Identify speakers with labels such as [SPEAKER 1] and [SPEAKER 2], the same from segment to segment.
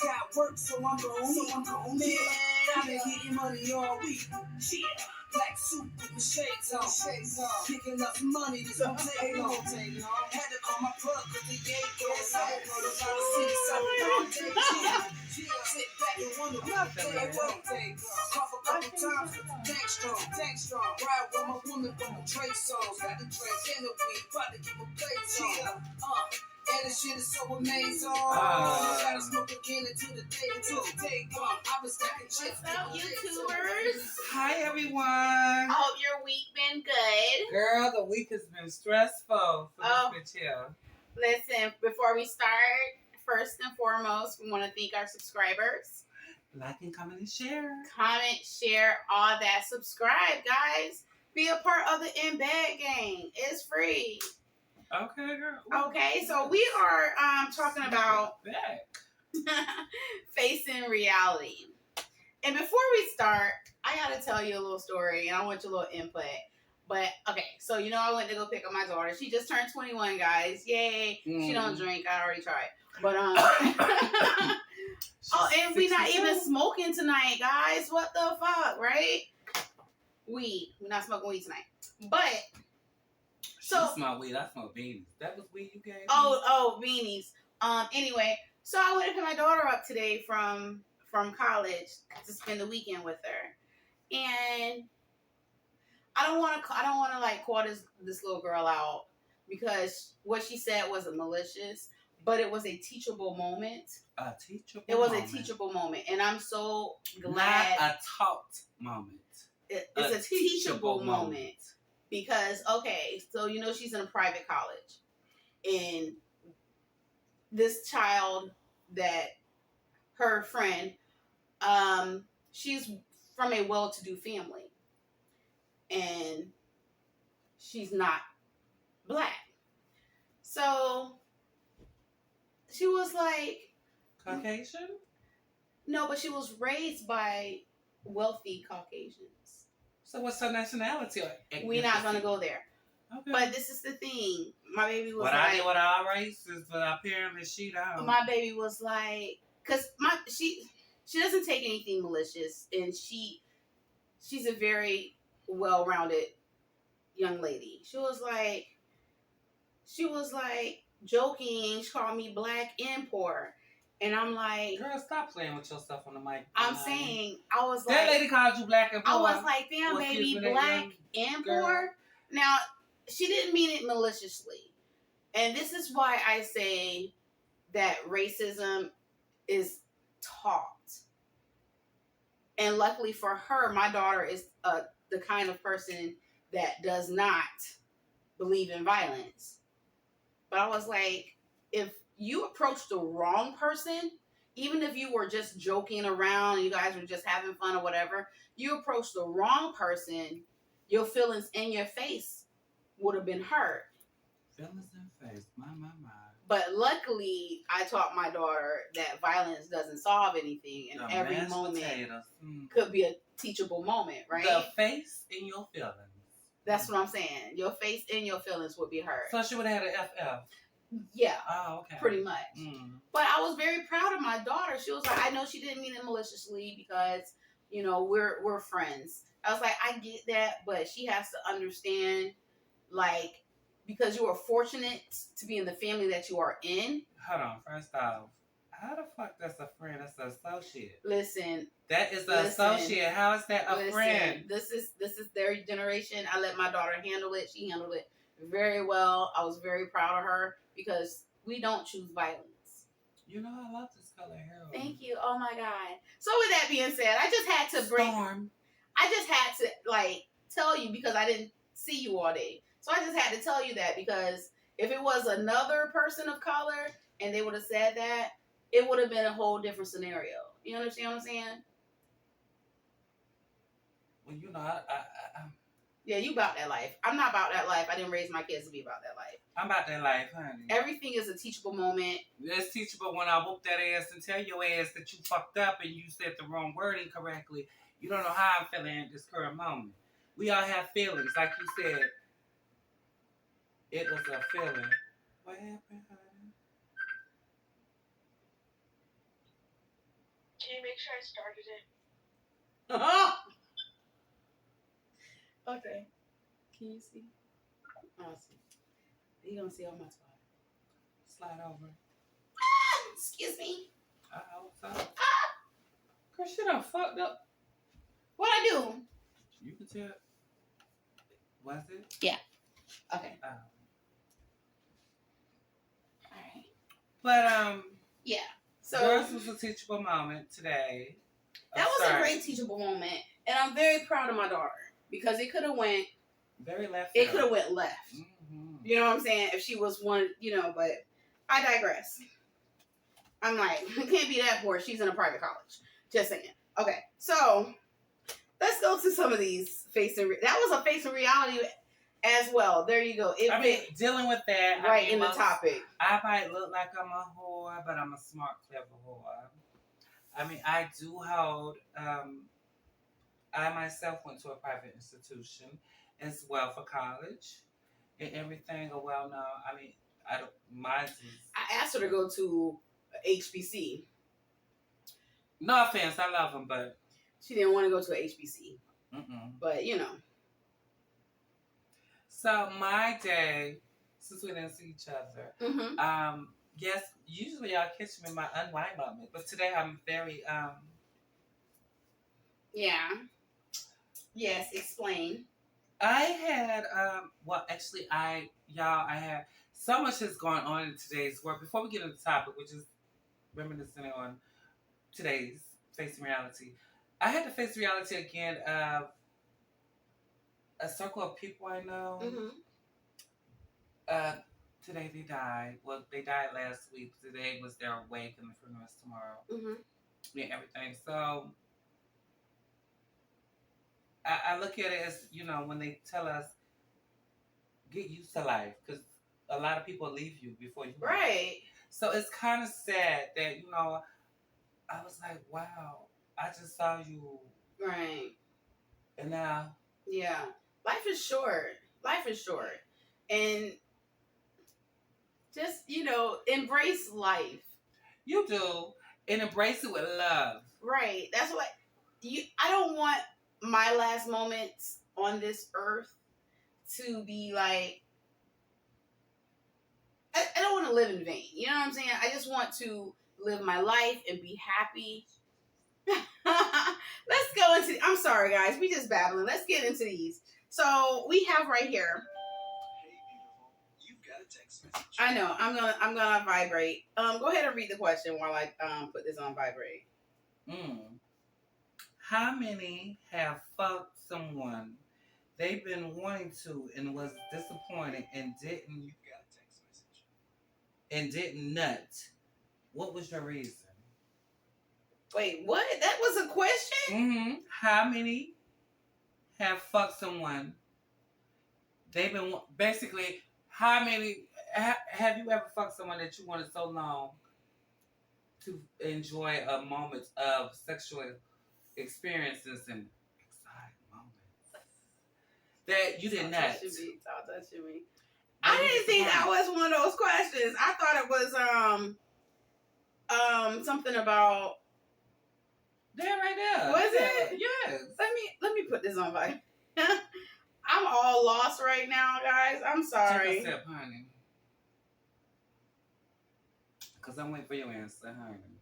[SPEAKER 1] got work, so I'm gone. Man, I've been getting money all week. Yeah. Black suit with my shades on. Picking up money, this won't take long. Had to call my plug with the gate goes out. About to see something. Sit back and wonder what they work. Cough a couple times with the tank strong. Ride with my woman from the Trey songs. Got the trends in the week, about to keep a place on. And the shit is so amazing. Gotta smoke again until the day gone. I was stacking chips.
[SPEAKER 2] What's up, YouTubers?
[SPEAKER 3] Hi, everyone.
[SPEAKER 2] I hope your week been good.
[SPEAKER 3] Girl, the week has been stressful for this bitch here.
[SPEAKER 2] Listen, before we start, first and foremost, we want to thank our subscribers.
[SPEAKER 3] Like and comment and share.
[SPEAKER 2] Comment, share, all that. Subscribe, guys. Be a part of the In Bed gang. It's free.
[SPEAKER 3] Okay, girl.
[SPEAKER 2] Okay, so we are talking about
[SPEAKER 3] back.
[SPEAKER 2] facing reality. And before we start, I gotta tell you a little story, and I want your little input. But okay, so I went to go pick up my daughter. She just turned 21, guys. Yay! She don't drink. I already tried. But and we not even smoking tonight, guys. What the fuck, right? Weed. We're not smoking weed tonight. But so
[SPEAKER 3] you smoke weed. I smoke beanies. That was weed you gave me?
[SPEAKER 2] Oh, beanies. Anyway, so I went to pick my daughter up today from college to spend the weekend with her, and I don't want to like call this little girl out because what she said wasn't malicious, but it was a teachable moment.
[SPEAKER 3] A teachable.
[SPEAKER 2] It was
[SPEAKER 3] moment.
[SPEAKER 2] A teachable moment, and I'm so glad.
[SPEAKER 3] Not a taught moment.
[SPEAKER 2] It's a teachable moment. Because, okay, so she's in a private college. And this child that her friend, she's from a well-to-do family. And she's not black. So she was like...
[SPEAKER 3] Caucasian?
[SPEAKER 2] No, but she was raised by wealthy Caucasians.
[SPEAKER 3] So what's her nationality?
[SPEAKER 2] We're not going to go there.
[SPEAKER 3] Okay.
[SPEAKER 2] But this is the thing. My baby was
[SPEAKER 3] I did with all races, but apparently she don't.
[SPEAKER 2] My baby was like... Because she doesn't take anything malicious. And she's a very well-rounded young lady. She was like joking. She called me black and poor. And I'm like...
[SPEAKER 3] Girl, stop playing with yourself on the mic.
[SPEAKER 2] I'm saying, I was like...
[SPEAKER 3] That lady called you black and poor.
[SPEAKER 2] I was like, damn, baby, black and poor. Now, she didn't mean it maliciously. And this is why I say that racism is taught. And luckily for her, my daughter is the kind of person that does not believe in violence. But I was like, if you approach the wrong person, even if you were just joking around and you guys were just having fun or whatever, you approach the wrong person, your feelings in your face would have been hurt.
[SPEAKER 3] Feelings in face, my.
[SPEAKER 2] But luckily, I taught my daughter that violence doesn't solve anything, and every moment could be a teachable moment, right?
[SPEAKER 3] The face in your feelings.
[SPEAKER 2] That's what I'm saying. Your face and your feelings would be hurt.
[SPEAKER 3] So she would have had an FF.
[SPEAKER 2] Yeah.
[SPEAKER 3] Oh, okay.
[SPEAKER 2] Pretty much. But I was very proud of my daughter. She was like, I know she didn't mean it maliciously because, we're friends. I was like, I get that, but she has to understand, like, because you are fortunate to be in the family that you are in.
[SPEAKER 3] Hold on. First off, how the fuck that's a friend? That's an associate.
[SPEAKER 2] Listen.
[SPEAKER 3] That is an associate. How is that a friend?
[SPEAKER 2] This is their generation. I let my daughter handle it. She handled it very well. I was very proud of her because we don't choose violence.
[SPEAKER 3] I love this color hair.
[SPEAKER 2] Thank you. Oh my God. So with that being said, I just had to tell you because I didn't see you all day. So I just had to tell you that because if it was another person of color and they would have said that, it would have been a whole different scenario. You understand what I'm saying?
[SPEAKER 3] Well, I
[SPEAKER 2] Yeah, you about that life. I'm not about that life. I didn't raise my kids to be about that life.
[SPEAKER 3] I'm about that life, honey.
[SPEAKER 2] Everything is a teachable moment.
[SPEAKER 3] It's teachable when I whoop that ass and tell your ass that you fucked up and you said the wrong word incorrectly. You don't know how I'm feeling at this current moment. We all have feelings. Like you said, it was a feeling. What happened, honey?
[SPEAKER 4] Can you make sure I started it?
[SPEAKER 2] Okay. Can you see? Oh, see. You gonna see all my spot.
[SPEAKER 3] Slide over.
[SPEAKER 2] Excuse me.
[SPEAKER 3] I hope so. Girl, she done fucked up.
[SPEAKER 2] What I do?
[SPEAKER 3] You can tell. Was it?
[SPEAKER 2] Okay.
[SPEAKER 3] Oh.
[SPEAKER 2] All right.
[SPEAKER 3] But
[SPEAKER 2] Yeah. So
[SPEAKER 3] yours was a teachable moment today.
[SPEAKER 2] that was a great teachable moment, and I'm very proud of my daughter because it could have went.
[SPEAKER 3] Very left.
[SPEAKER 2] It could have went left.
[SPEAKER 3] Mm-hmm.
[SPEAKER 2] You know what I'm saying? If she was one, but I digress. I'm like, it can't be that poor. She's in a private college. Just saying. Okay, so let's go to some of these facing. That was a facing reality as well. There you go. It
[SPEAKER 3] I mean, dealing with that.
[SPEAKER 2] right
[SPEAKER 3] I mean,
[SPEAKER 2] in the topic.
[SPEAKER 3] I might look like I'm a whore, but I'm a smart, clever whore. I mean, I do hold. I myself went to a private institution as well for college and everything. Well, no, I mean, I don't. Mine is.
[SPEAKER 2] I asked her to go to HBC.
[SPEAKER 3] No offense, I love them, but
[SPEAKER 2] She didn't want to go to HBC.
[SPEAKER 3] mm-mm.
[SPEAKER 2] But
[SPEAKER 3] So my day, since we didn't see each other,
[SPEAKER 2] Mm-hmm.
[SPEAKER 3] yes, usually y'all catch me in my unwind moment, but today I'm very
[SPEAKER 2] Yeah. Yes. Explain.
[SPEAKER 3] I had well actually I had so much has gone on in today's work. Before we get into the topic, which is reminiscing on today's facing reality, I had to face reality again of a circle of people I know.
[SPEAKER 2] Mm-hmm.
[SPEAKER 3] Today they died. Well, they died last week. Today was their wake and the funeral is tomorrow.
[SPEAKER 2] Mm-hmm.
[SPEAKER 3] Yeah, everything. So I look at it as, when they tell us, get used to life, because a lot of people leave you before you.
[SPEAKER 2] Right.
[SPEAKER 3] So it's kind of sad that, I was like, wow, I just saw you.
[SPEAKER 2] Right.
[SPEAKER 3] And now.
[SPEAKER 2] Yeah. Life is short. Life is short. And just, embrace life.
[SPEAKER 3] You do. And embrace it with love.
[SPEAKER 2] Right. That's what I don't want my last moments on this earth to be like, I don't want to live in vain. You know what I'm saying? I just want to live my life and be happy. Let's go into, I'm sorry guys, we just babbling. Let's get into these. So we have right here.
[SPEAKER 1] Hey, beautiful. You've got a text message.
[SPEAKER 2] I know. I'm gonna vibrate. Go ahead and read the question while I put this on vibrate.
[SPEAKER 3] How many have fucked someone they've been wanting to and was disappointed and didn't?
[SPEAKER 1] You've got a text message.
[SPEAKER 3] And didn't nut? What was your reason?
[SPEAKER 2] Wait, what? That was a question?
[SPEAKER 3] How many have fucked someone they've been basically? How many have you ever fucked someone that you wanted so long to enjoy a moment of sexual experiences and exciting moments that you did not?
[SPEAKER 2] Stop touching me. I didn't think that was one of those questions. I thought it was something about.
[SPEAKER 3] There, right there.
[SPEAKER 2] Was it?
[SPEAKER 3] Yes.
[SPEAKER 2] Let me put this on vibe. I'm all lost right now, guys. I'm sorry.
[SPEAKER 3] Take a sip, honey. Because I'm waiting for your answer, honey.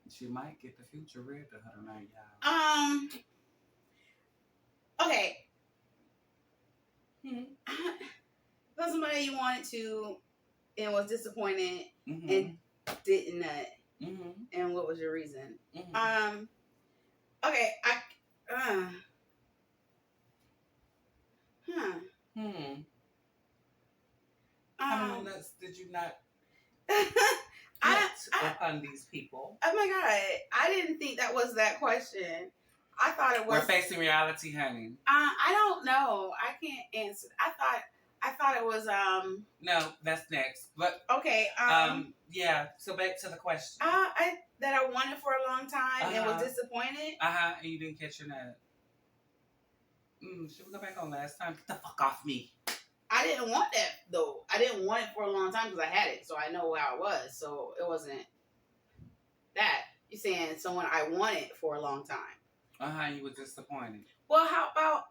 [SPEAKER 3] She might get the future red to her tonight, y'all.
[SPEAKER 2] Okay. Was somebody you wanted to and was disappointed and didn't nut. And what was your reason? Okay,
[SPEAKER 3] How many nuts did you not upon these people?
[SPEAKER 2] Oh my God, I didn't think that was that question. I thought it was.
[SPEAKER 3] We're facing reality, honey.
[SPEAKER 2] I don't know. I can't answer. I thought it was.
[SPEAKER 3] No, that's next. But
[SPEAKER 2] okay.
[SPEAKER 3] yeah. So back to the question.
[SPEAKER 2] That I wanted for a long time and was disappointed.
[SPEAKER 3] And you didn't catch your nut. Should we go back on last time? Get the fuck off me.
[SPEAKER 2] I didn't want that though. I didn't want it for a long time because I had it, so I know how it was. So it wasn't that. You're saying someone I wanted for a long time.
[SPEAKER 3] You were disappointed.
[SPEAKER 2] Well, how about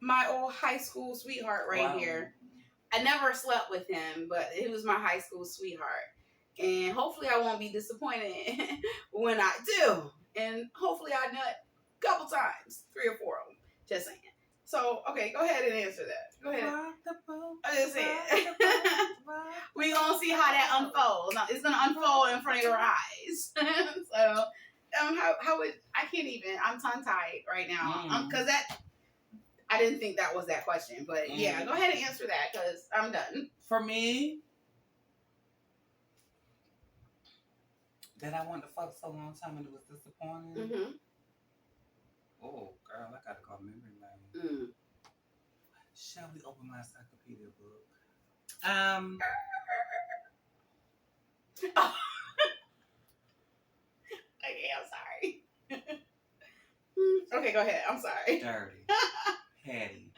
[SPEAKER 2] my old high school sweetheart right here? I never slept with him, but he was my high school sweetheart. And hopefully I won't be disappointed when I do. And hopefully I nut a couple times, 3 or 4 of them. Just saying. So, okay, go ahead and answer that. Go ahead. I'm just saying. We gonna see how that unfolds. It's gonna unfold in front of your eyes. So, how would I can't even. I'm tongue tied right now. Cause I didn't think that was that question, but yeah, go ahead and answer that because I'm done.
[SPEAKER 3] For me, that I wanted to fuck so long time and it was disappointing.
[SPEAKER 2] Mm-hmm.
[SPEAKER 3] Oh, girl, I gotta call memory lane. Shall we open my encyclopedia book?
[SPEAKER 2] Okay, I'm sorry. Okay, go ahead. I'm sorry.
[SPEAKER 3] Dirty, petty,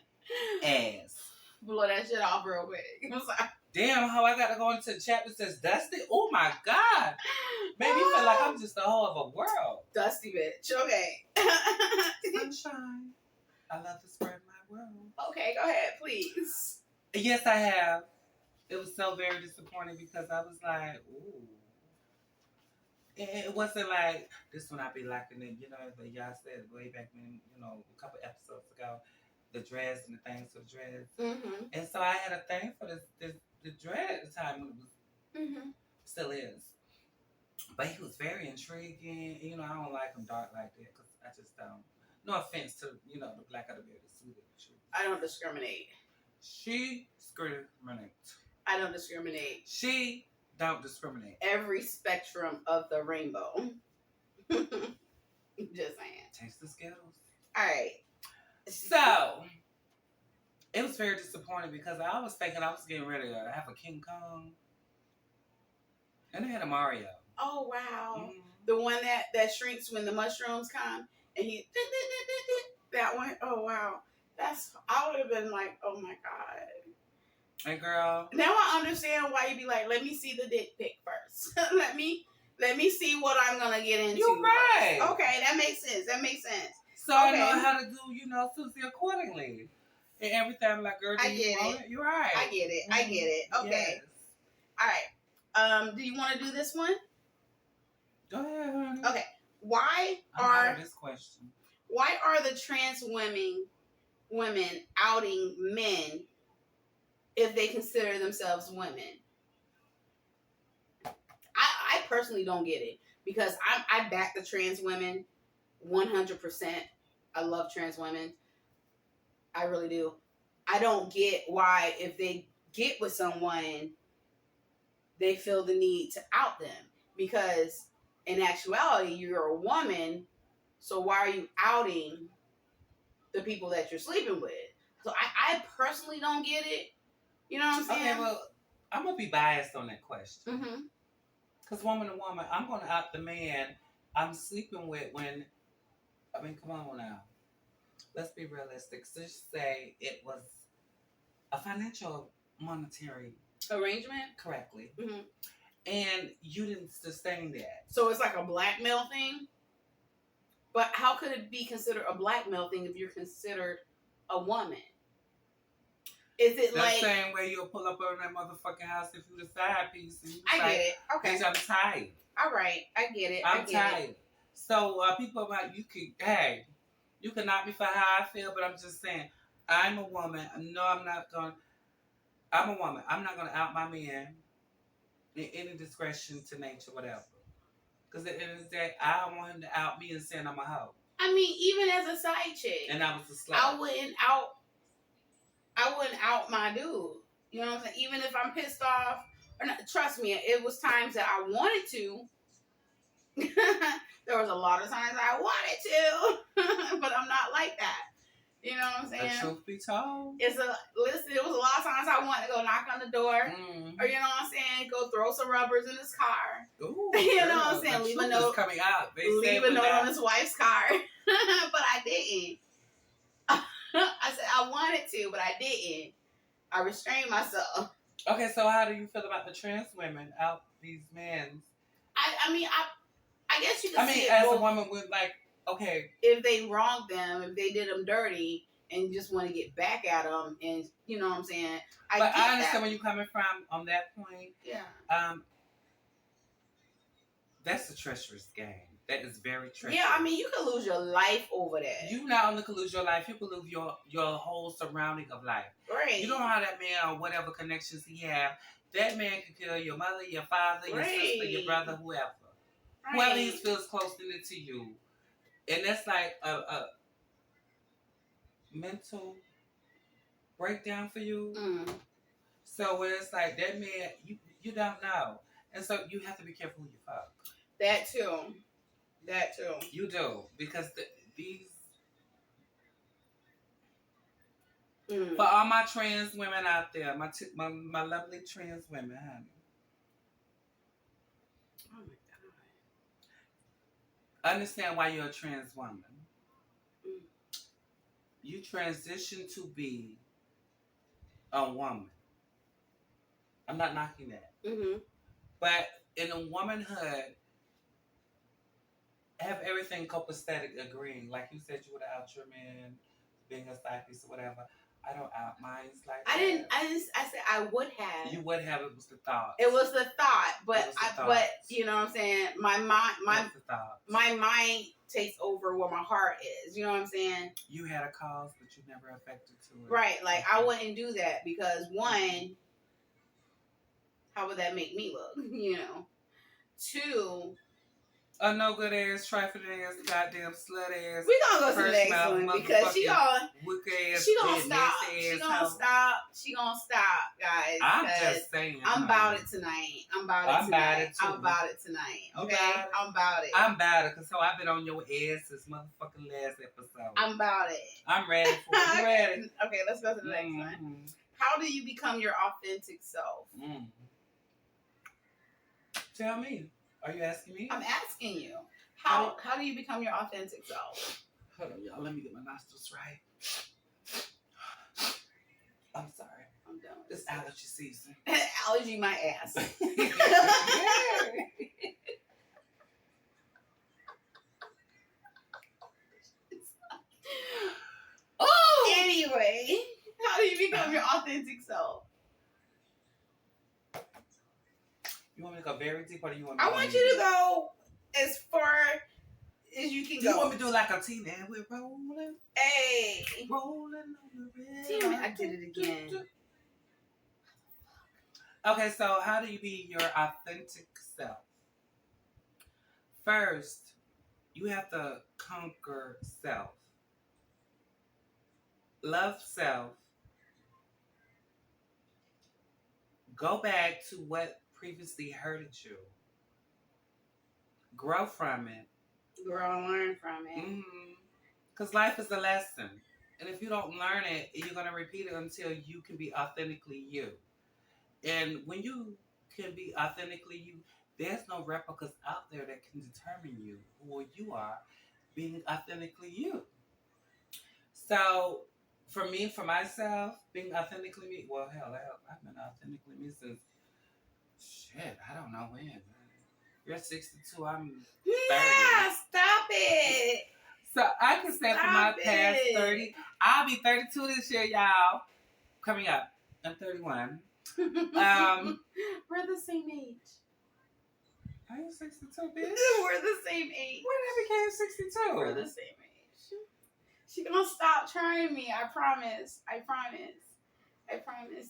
[SPEAKER 3] ass.
[SPEAKER 2] Blow that shit off real quick. I'm sorry.
[SPEAKER 3] Damn, how I gotta go into the chat that says Dusty? Oh my God. Made me feel like I'm just a whole of a world.
[SPEAKER 2] Dusty bitch. Okay.
[SPEAKER 3] Sunshine. I love to spread my world.
[SPEAKER 2] Okay, go ahead, please.
[SPEAKER 3] Yes, I have. It was so very disappointing because I was like, ooh. It wasn't like this one I be liking it, you know, but y'all said way back when, you know, a couple episodes ago, the dreads and the things for the dreads.
[SPEAKER 2] Mm-hmm.
[SPEAKER 3] And so I had a thing for the dread at the time when it was still is. But he was very intriguing. You know, I don't like him dark like that because I just don't. No offense to, you know, the black of the beard, the sweet of the truth.
[SPEAKER 2] I don't discriminate.
[SPEAKER 3] She discriminates.
[SPEAKER 2] I don't discriminate.
[SPEAKER 3] She don't discriminate.
[SPEAKER 2] Every spectrum of the rainbow. Just saying.
[SPEAKER 3] Taste the Skittles.
[SPEAKER 2] All right.
[SPEAKER 3] So, it was very disappointing because I was thinking I was getting ready to have a King Kong. And they had a Mario.
[SPEAKER 2] Oh, wow.
[SPEAKER 3] Mm-hmm.
[SPEAKER 2] The one that shrinks when the mushrooms come. And he... That one? Oh, wow. I would have been like, oh, my God.
[SPEAKER 3] Hey, girl.
[SPEAKER 2] Now I understand why you'd be like, let me see the dick pic first. let me see what I'm going to get into.
[SPEAKER 3] You're right.
[SPEAKER 2] First. Okay, that makes sense.
[SPEAKER 3] So I know how to do, you know, Susie accordingly. And everything, I'm like, girl, do you want it? You're right.
[SPEAKER 2] I get it. I get it. Okay.
[SPEAKER 3] Yes.
[SPEAKER 2] All right. Do you want to do this one?
[SPEAKER 3] Go ahead, honey.
[SPEAKER 2] Okay. Why
[SPEAKER 3] this question?
[SPEAKER 2] Why are the trans women outing men if they consider themselves women? I personally don't get it because I back the trans women 100%. I love trans women. I really do. I don't get why if they get with someone, they feel the need to out them because in actuality, you're a woman. So why are you outing the people that you're sleeping with? So I personally don't get it. You know what I'm saying?
[SPEAKER 3] Okay, well, I'm going to be biased on that question.
[SPEAKER 2] Mm-hmm.
[SPEAKER 3] Because woman to woman, I'm going to out the man I'm sleeping with when, I mean, come on now. Let's be realistic. So just say it was a financial monetary
[SPEAKER 2] arrangement.
[SPEAKER 3] Correctly.
[SPEAKER 2] Mm-hmm.
[SPEAKER 3] And you didn't sustain that.
[SPEAKER 2] So it's like a blackmail thing? But how could it be considered a blackmail thing if you're considered a woman? Is it
[SPEAKER 3] the same way you'll pull up on that motherfucking house if you the side piece? And
[SPEAKER 2] I get it. Okay.
[SPEAKER 3] Bitch, I'm tired.
[SPEAKER 2] All right. I get it.
[SPEAKER 3] I'm tired. So people about you can knock me for how I feel, but I'm just saying, I'm a woman. No, I'm a woman. I'm not going to out my man in any discretion to nature, whatever. Because at the end of the day, I don't want him to out me and saying I'm a hoe.
[SPEAKER 2] I mean, even as a side chick.
[SPEAKER 3] And I was a slut.
[SPEAKER 2] I wouldn't out my dude. You know what I'm saying? Even if I'm pissed off. Or not, trust me, it was times that I wanted to. There was a lot of times I wanted to. But I'm not like that. You know what I'm saying?
[SPEAKER 3] The truth be told.
[SPEAKER 2] It was a lot of times I wanted to go knock on the door. Or you know what I'm saying? Go throw some rubbers in his car.
[SPEAKER 3] Ooh,
[SPEAKER 2] you know what I'm saying? Leave a note.
[SPEAKER 3] Coming out.
[SPEAKER 2] Leave a note on his wife's car. But I didn't. I said I wanted to, but I didn't. I restrained myself. Okay,
[SPEAKER 3] so how do you feel about the trans women out these men?
[SPEAKER 2] I mean, I I guess you can
[SPEAKER 3] I
[SPEAKER 2] see
[SPEAKER 3] mean,
[SPEAKER 2] it
[SPEAKER 3] as a
[SPEAKER 2] both.
[SPEAKER 3] woman with like, okay,
[SPEAKER 2] If they wronged them, if they did them dirty, and you just want to get back at them, and you know what I'm saying.
[SPEAKER 3] but
[SPEAKER 2] get
[SPEAKER 3] I understand
[SPEAKER 2] that.
[SPEAKER 3] where you're coming from on that point.
[SPEAKER 2] Yeah.
[SPEAKER 3] That's a treacherous game. That is very treacherous.
[SPEAKER 2] Yeah, I mean, you could lose your life over that.
[SPEAKER 3] You not only could lose your life, you could lose your whole surrounding of life.
[SPEAKER 2] Right.
[SPEAKER 3] You don't know how that man or whatever connections he have. That man can kill your mother, your father, your sister, your brother, whoever.
[SPEAKER 2] Right.
[SPEAKER 3] Whoever he feels close to you. And that's like a mental breakdown for you.
[SPEAKER 2] Mm.
[SPEAKER 3] So where it's like that man, you don't know. And so you have to be careful who you fuck.
[SPEAKER 2] That too.
[SPEAKER 3] You do. Because these... For all my trans women out there, my lovely trans women, honey.
[SPEAKER 2] Oh my God.
[SPEAKER 3] Understand why you're a trans woman.
[SPEAKER 2] Mm.
[SPEAKER 3] You transition to be a woman. I'm not knocking that.
[SPEAKER 2] Mm-hmm.
[SPEAKER 3] But in a womanhood, have everything copacetic agreeing. Like you said, you would out your man, being a side piece or whatever. I don't out mine like
[SPEAKER 2] I didn't. I said I would have.
[SPEAKER 3] You would have. It was the thought.
[SPEAKER 2] It was the thought, but
[SPEAKER 3] but
[SPEAKER 2] you know what I'm saying. My mind takes over where my heart is. You know what I'm saying.
[SPEAKER 3] You had a cause, but you never affected to it.
[SPEAKER 2] Right. Like I wouldn't do that because one, how would that make me look? You know. Two.
[SPEAKER 3] A no good ass, trifling ass, goddamn slut ass.
[SPEAKER 2] We gonna go to the next one because she gonna stop. She gonna stop, guys.
[SPEAKER 3] I'm just saying.
[SPEAKER 2] I'm about it tonight. I'm about it tonight. Okay, I'm about it.
[SPEAKER 3] I'm about it because I've been on your ass this motherfucking last episode.
[SPEAKER 2] I'm about it.
[SPEAKER 3] I'm ready for it. You ready?
[SPEAKER 2] Okay, let's go to the next one. How do you become your authentic self?
[SPEAKER 3] Tell me. Are you asking me?
[SPEAKER 2] I'm asking you. How do you become your authentic self?
[SPEAKER 3] Hold on, y'all. Let me get my nostrils right. I'm sorry.
[SPEAKER 2] I'm done.
[SPEAKER 3] It's allergy season.
[SPEAKER 2] Allergy my ass. Oh! Anyway, how do you become your authentic self?
[SPEAKER 3] You want me to go very deep or do you want
[SPEAKER 2] me I want you to go as far as you can go.
[SPEAKER 3] You want me to do like a Tina and we're rolling?
[SPEAKER 2] Hey.
[SPEAKER 3] Rolling on the river.
[SPEAKER 2] Tina, I did it again.
[SPEAKER 3] Okay, so how do you be your authentic self? First, you have to conquer self. Love self. Go back to what previously hurted you. Grow from it.
[SPEAKER 2] Grow and learn from it.
[SPEAKER 3] Because life is a lesson. And if you don't learn it, you're going to repeat it until you can be authentically you. And when you can be authentically you, there's no replicas out there that can determine you, who you are, being authentically you. So, for me, for myself, being authentically me, well, hell, I've been authentically me since, I don't know when. You're 62, I'm 30.
[SPEAKER 2] Yeah, stop it.
[SPEAKER 3] So, I can say for my past 30, I'll be 32 this year, y'all. Coming up, I'm 31.
[SPEAKER 2] We're the same age.
[SPEAKER 3] Are you 62, bitch?
[SPEAKER 2] We're the same age.
[SPEAKER 3] When I became 62?
[SPEAKER 2] We're the same age. She gonna stop trying me. I promise.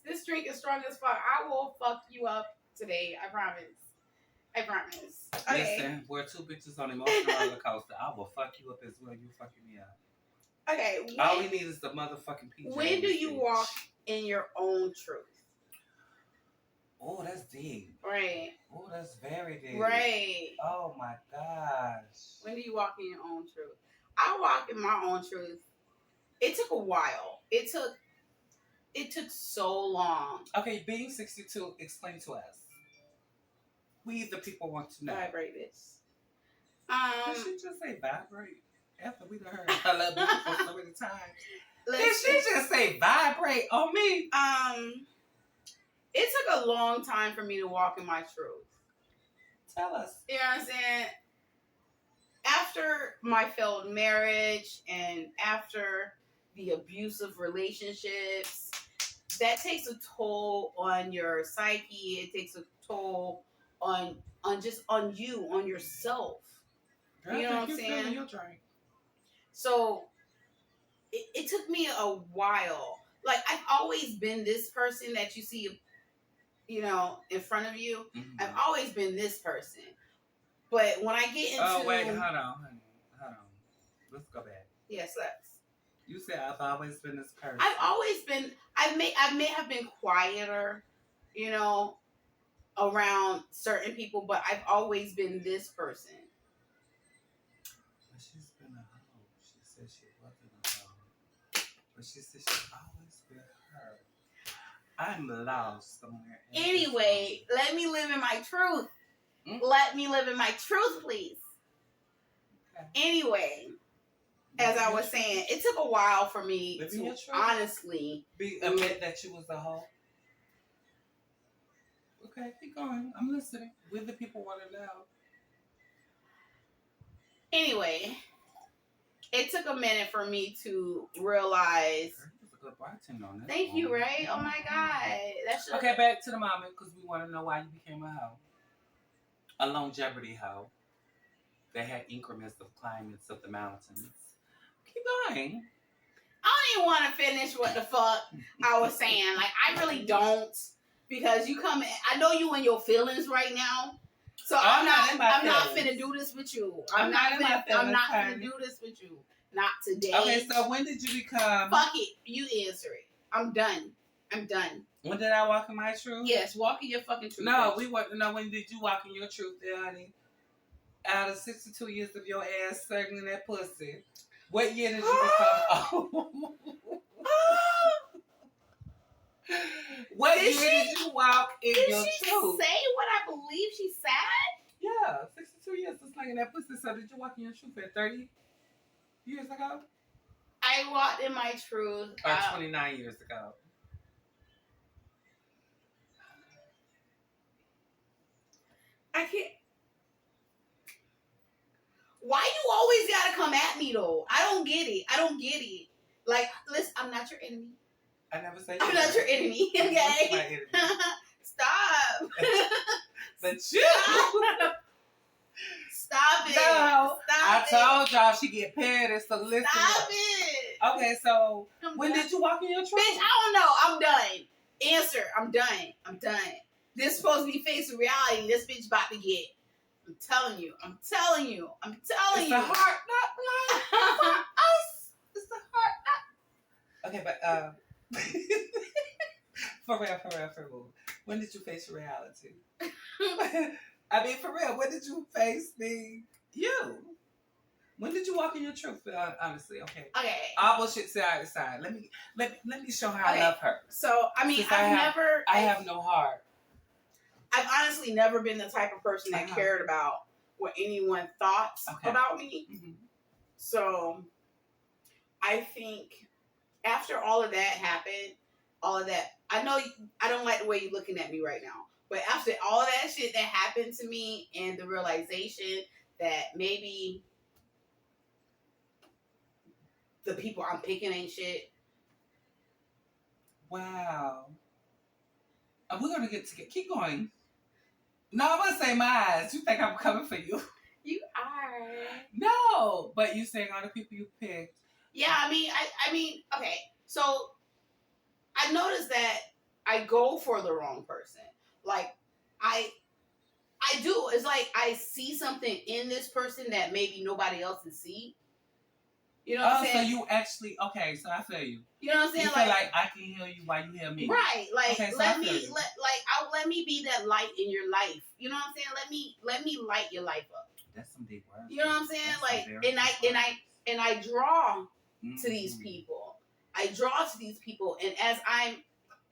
[SPEAKER 2] This drink is strong as fuck. I will fuck you up today. I promise. Okay.
[SPEAKER 3] Listen, we're two bitches on emotional roller coaster. I will fuck you up as well. You fucking me up.
[SPEAKER 2] Okay.
[SPEAKER 3] All we need is the motherfucking PJ.
[SPEAKER 2] When do you walk in your own truth?
[SPEAKER 3] Oh, that's deep.
[SPEAKER 2] Right.
[SPEAKER 3] Oh, that's very deep.
[SPEAKER 2] Right.
[SPEAKER 3] Oh my gosh.
[SPEAKER 2] When do you walk in your own truth? I walk in my own truth. It took a while. It took so long.
[SPEAKER 3] Okay, being 62, explain to us. We the people want to know.
[SPEAKER 2] Vibrate this.
[SPEAKER 3] Did she just say vibrate? After we done heard I love you so many times. Did she just say vibrate on me?
[SPEAKER 2] It took a long time for me to walk in my truth.
[SPEAKER 3] Tell us.
[SPEAKER 2] You know what I'm saying? after my failed marriage and after the abusive relationships, that takes a toll on your psyche. It takes a toll on just on you, on yourself.
[SPEAKER 3] Girl,
[SPEAKER 2] You know what I'm saying?
[SPEAKER 3] Your drink.
[SPEAKER 2] So it took me a while. Like, I've always been this person that you see, you know, in front of you.
[SPEAKER 3] Mm-hmm.
[SPEAKER 2] I've always been this person. But when I get into...
[SPEAKER 3] Oh, wait, hold on, honey. Hold on. Let's go back.
[SPEAKER 2] Yes, let's.
[SPEAKER 3] You said I've always been this person.
[SPEAKER 2] I've always been... I may have been quieter, you know, around certain people, but I've always been this person.
[SPEAKER 3] But she's been a hoe. She said she wasn't a hoe. But she said she's always been her. I'm lost somewhere.
[SPEAKER 2] Anyway, let me live in my truth.
[SPEAKER 3] Mm.
[SPEAKER 2] Let me live in my truth, please.
[SPEAKER 3] Okay.
[SPEAKER 2] Anyway, as I was saying, it took a while for me
[SPEAKER 3] Live in your
[SPEAKER 2] to
[SPEAKER 3] truth.
[SPEAKER 2] honestly
[SPEAKER 3] Admit that you was a hoe. Okay, keep going. I'm listening. We the people want to know.
[SPEAKER 2] Anyway, it took a minute for me to realize.
[SPEAKER 3] That's a good bartender on that.
[SPEAKER 2] Thank you, Ray. Oh my God, that's
[SPEAKER 3] Okay, back to the moment because we want to know why you became a hoe. A longevity hoe. They had increments of climates of the mountains. Keep going.
[SPEAKER 2] I don't even want to finish what the fuck I was saying. Like, I really don't, because you come. I know you in your feelings right now. So I'm not finna do this with you. I'm not finna do this with you. Not today.
[SPEAKER 3] Okay, so when did you become...
[SPEAKER 2] Fuck it. You answer it. I'm done.
[SPEAKER 3] When did I walk in my truth?
[SPEAKER 2] Yes, walk in your fucking truth.
[SPEAKER 3] No, we want to know, when did you walk in your truth there, honey? Out of 62 years of your ass circling that pussy, what year did you become... What year did you walk in your truth?
[SPEAKER 2] Did she say what I believe she said?
[SPEAKER 3] Yeah, 62 years of slinging that pussy. So did you walk in your truth at 30 years ago?
[SPEAKER 2] I walked in my truth.
[SPEAKER 3] Or 29 years ago?
[SPEAKER 2] I can't. Why you always gotta come at me though? I don't get it. Like, listen, I'm not your enemy.
[SPEAKER 3] I never said
[SPEAKER 2] I'm not your enemy, okay?
[SPEAKER 3] My enemy.
[SPEAKER 2] Stop.
[SPEAKER 3] But you.
[SPEAKER 2] Stop it.
[SPEAKER 3] No. I
[SPEAKER 2] Stop
[SPEAKER 3] told y'all she get petty, so listen.
[SPEAKER 2] Stop it.
[SPEAKER 3] Okay, so when
[SPEAKER 2] done.
[SPEAKER 3] did you walk in your truth?
[SPEAKER 2] Bitch, I don't know. I'm done. Answer. I'm done. This supposed to be facing reality. This bitch about to get. I'm telling you.
[SPEAKER 3] It's the heart, not blind. For us. It's the heart, not. Okay, but for real. When did you face reality? I mean, for real. When did you face you? When did you walk in your truth? Honestly, okay.
[SPEAKER 2] Okay.
[SPEAKER 3] All bullshit side to side. Let me show how I love her.
[SPEAKER 2] So I mean,
[SPEAKER 3] I have no heart.
[SPEAKER 2] I've honestly never been the type of person that cared about what anyone thought about me.
[SPEAKER 3] Mm-hmm.
[SPEAKER 2] So I think after all of that happened, I know I don't like the way you're looking at me right now, but after all of that shit that happened to me and the realization that maybe the people I'm picking ain't shit.
[SPEAKER 3] Wow. We're going to get to keep going. No, I'm going to say my eyes. You think I'm coming for you?
[SPEAKER 2] You are.
[SPEAKER 3] No, but you saying all the people you picked.
[SPEAKER 2] Yeah, I mean, okay. So I noticed that I go for the wrong person. Like, I do. It's like I see something in this person that maybe nobody else can see. You know what I'm saying?
[SPEAKER 3] So you actually, okay, so I feel you.
[SPEAKER 2] You know what I'm saying?
[SPEAKER 3] You feel like I can hear you while you hear me.
[SPEAKER 2] Right. Like,
[SPEAKER 3] okay, so
[SPEAKER 2] let me be that light in your life. You know what I'm saying? Let me light your life up.
[SPEAKER 3] That's some deep words.
[SPEAKER 2] You know what I'm saying? Like, and I draw to these people. I draw to these people, and as I'm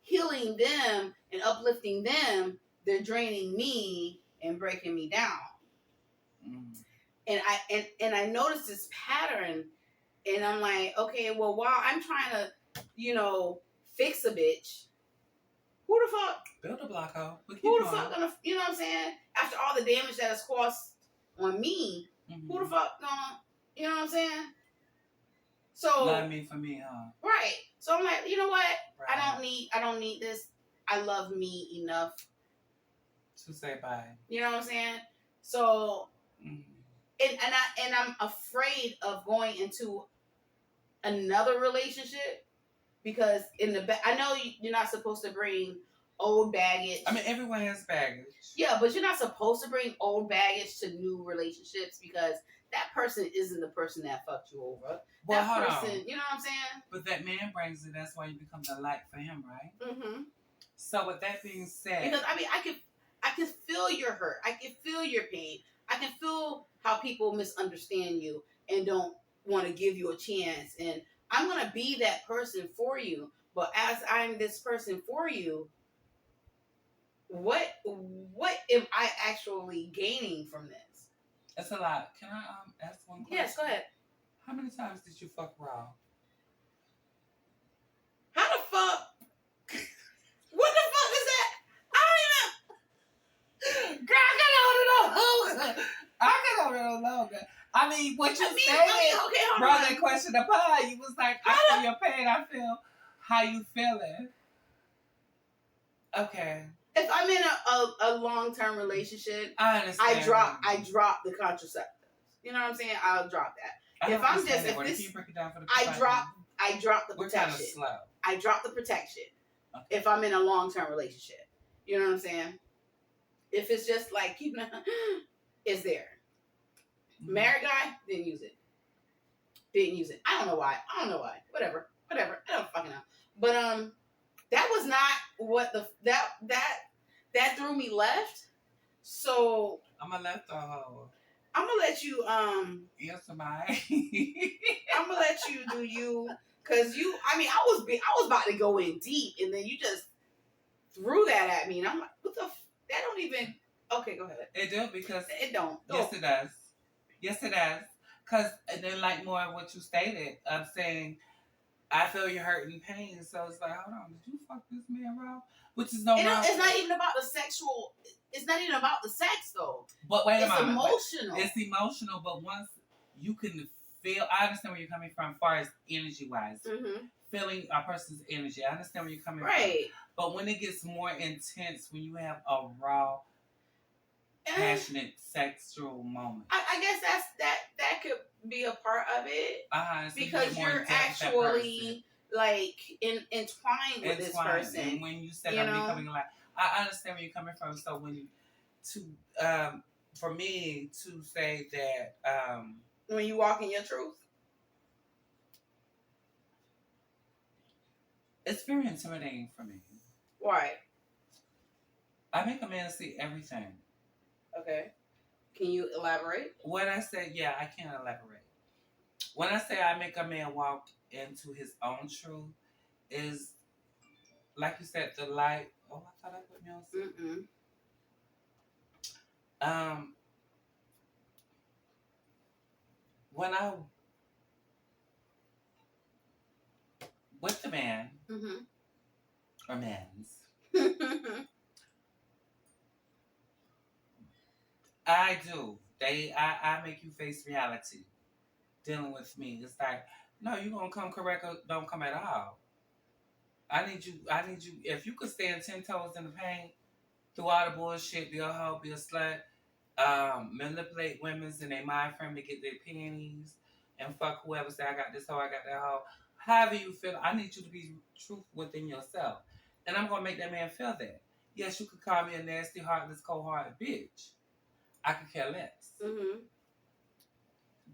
[SPEAKER 2] healing them and uplifting them, they're draining me and breaking me down. And I noticed this pattern, and I'm like, okay, well, while I'm trying to, fix a bitch, who the fuck?
[SPEAKER 3] Build a block, ho.
[SPEAKER 2] Who the fuck gonna, you know what I'm saying? After all the damage that is caused on me, Who the fuck gonna, you know what I'm saying? So
[SPEAKER 3] love me for me, huh?
[SPEAKER 2] right. So I'm like, you know what?
[SPEAKER 3] Right.
[SPEAKER 2] I don't need this. I love me enough
[SPEAKER 3] to say bye.
[SPEAKER 2] You know what I'm saying? So
[SPEAKER 3] Mm-hmm.
[SPEAKER 2] and I'm afraid of going into another relationship because I know you're not supposed to bring old baggage.
[SPEAKER 3] I mean, everyone has baggage.
[SPEAKER 2] Yeah, but you're not supposed to bring old baggage to new relationships because that person isn't the person that fucked you over.
[SPEAKER 3] Well,
[SPEAKER 2] that
[SPEAKER 3] hold
[SPEAKER 2] person,
[SPEAKER 3] on.
[SPEAKER 2] you know what I'm saying?
[SPEAKER 3] But that man brings it. That's why you become the light for him, right?
[SPEAKER 2] Mm-hmm.
[SPEAKER 3] So with that being said,
[SPEAKER 2] because I mean, I can feel your hurt. I can feel your pain. I can feel how people misunderstand you and don't want to give you a chance. And I'm gonna be that person for you. But as I'm this person for you, what am I actually gaining from this?
[SPEAKER 3] That's a lot. Can I ask one question?
[SPEAKER 2] Yes, go ahead.
[SPEAKER 3] How many times did you fuck raw?
[SPEAKER 2] How the fuck? What the fuck is that? I don't even. Girl, I can hold it on longer.
[SPEAKER 3] I can hold it on longer. I mean, what you said,
[SPEAKER 2] okay,
[SPEAKER 3] brought that question upon you. Was like, I feel your pain. I feel how you feeling. Okay.
[SPEAKER 2] If I'm in a long-term relationship,
[SPEAKER 3] I understand.
[SPEAKER 2] I drop the contraceptives. You know what I'm saying? I'll drop that. If I'm just if this,
[SPEAKER 3] can you break it down for the
[SPEAKER 2] I drop the
[SPEAKER 3] We're
[SPEAKER 2] protection.
[SPEAKER 3] kind of slow.
[SPEAKER 2] I drop the protection.
[SPEAKER 3] Okay.
[SPEAKER 2] If I'm in a long-term relationship, you know what I'm saying? If it's just like it's there.
[SPEAKER 3] Mm-hmm.
[SPEAKER 2] Married guy didn't use it. I don't know why. Whatever. I don't fucking know. But that was not what that threw me left. So
[SPEAKER 3] I'm a left or hoe.
[SPEAKER 2] I'm gonna let you
[SPEAKER 3] Yes, am I?
[SPEAKER 2] I'm gonna let you do you, cause you. I mean, I was about to go in deep, and then you just threw that at me, and I'm like, what the? That don't even. Okay, go ahead.
[SPEAKER 3] It do because
[SPEAKER 2] It don't.
[SPEAKER 3] Yes, it does. Yes, it does. Cause and then like more of what you stated, I'm saying, I feel your hurt and pain. So it's like, hold on, did you fuck this man raw? Which is no.
[SPEAKER 2] It's not even about the sexual. It's not even about the sex though.
[SPEAKER 3] But wait a
[SPEAKER 2] minute. It's emotional.
[SPEAKER 3] It's emotional, but once you can feel, I understand where you're coming from, as far as energy wise.
[SPEAKER 2] Mm-hmm.
[SPEAKER 3] Feeling a person's energy. I understand where you're coming from.
[SPEAKER 2] Right.
[SPEAKER 3] But when it gets more intense, when you have a raw, passionate sexual moment,
[SPEAKER 2] I guess that could be a part of it.
[SPEAKER 3] So
[SPEAKER 2] because you're actually like entwined with this person.
[SPEAKER 3] And when you said I'm becoming like, I understand where you're coming from. So when for me to say that
[SPEAKER 2] when you walk in your truth,
[SPEAKER 3] it's very intimidating for me.
[SPEAKER 2] Why?
[SPEAKER 3] I make a man see everything.
[SPEAKER 2] Okay. Can you elaborate?
[SPEAKER 3] When I say, yeah, I can elaborate. When I say I make a man walk into his own truth, is like you said, the light. Oh, I thought I put music. When I with the man or mans, I do. I make you face reality. Dealing with me, it's like, no, you gonna come correct or don't come at all. I need you. If you could stand 10 toes in the paint through all the bullshit, be a hoe, be a slut, manipulate women's and their mind frame to get their panties, and fuck whoever say I got this hoe, I got that hoe. However you feel, I need you to be truth within yourself, and I'm gonna make that man feel that. Yes, you could call me a nasty, heartless, cold-hearted bitch. I could care less.
[SPEAKER 2] Mm-hmm.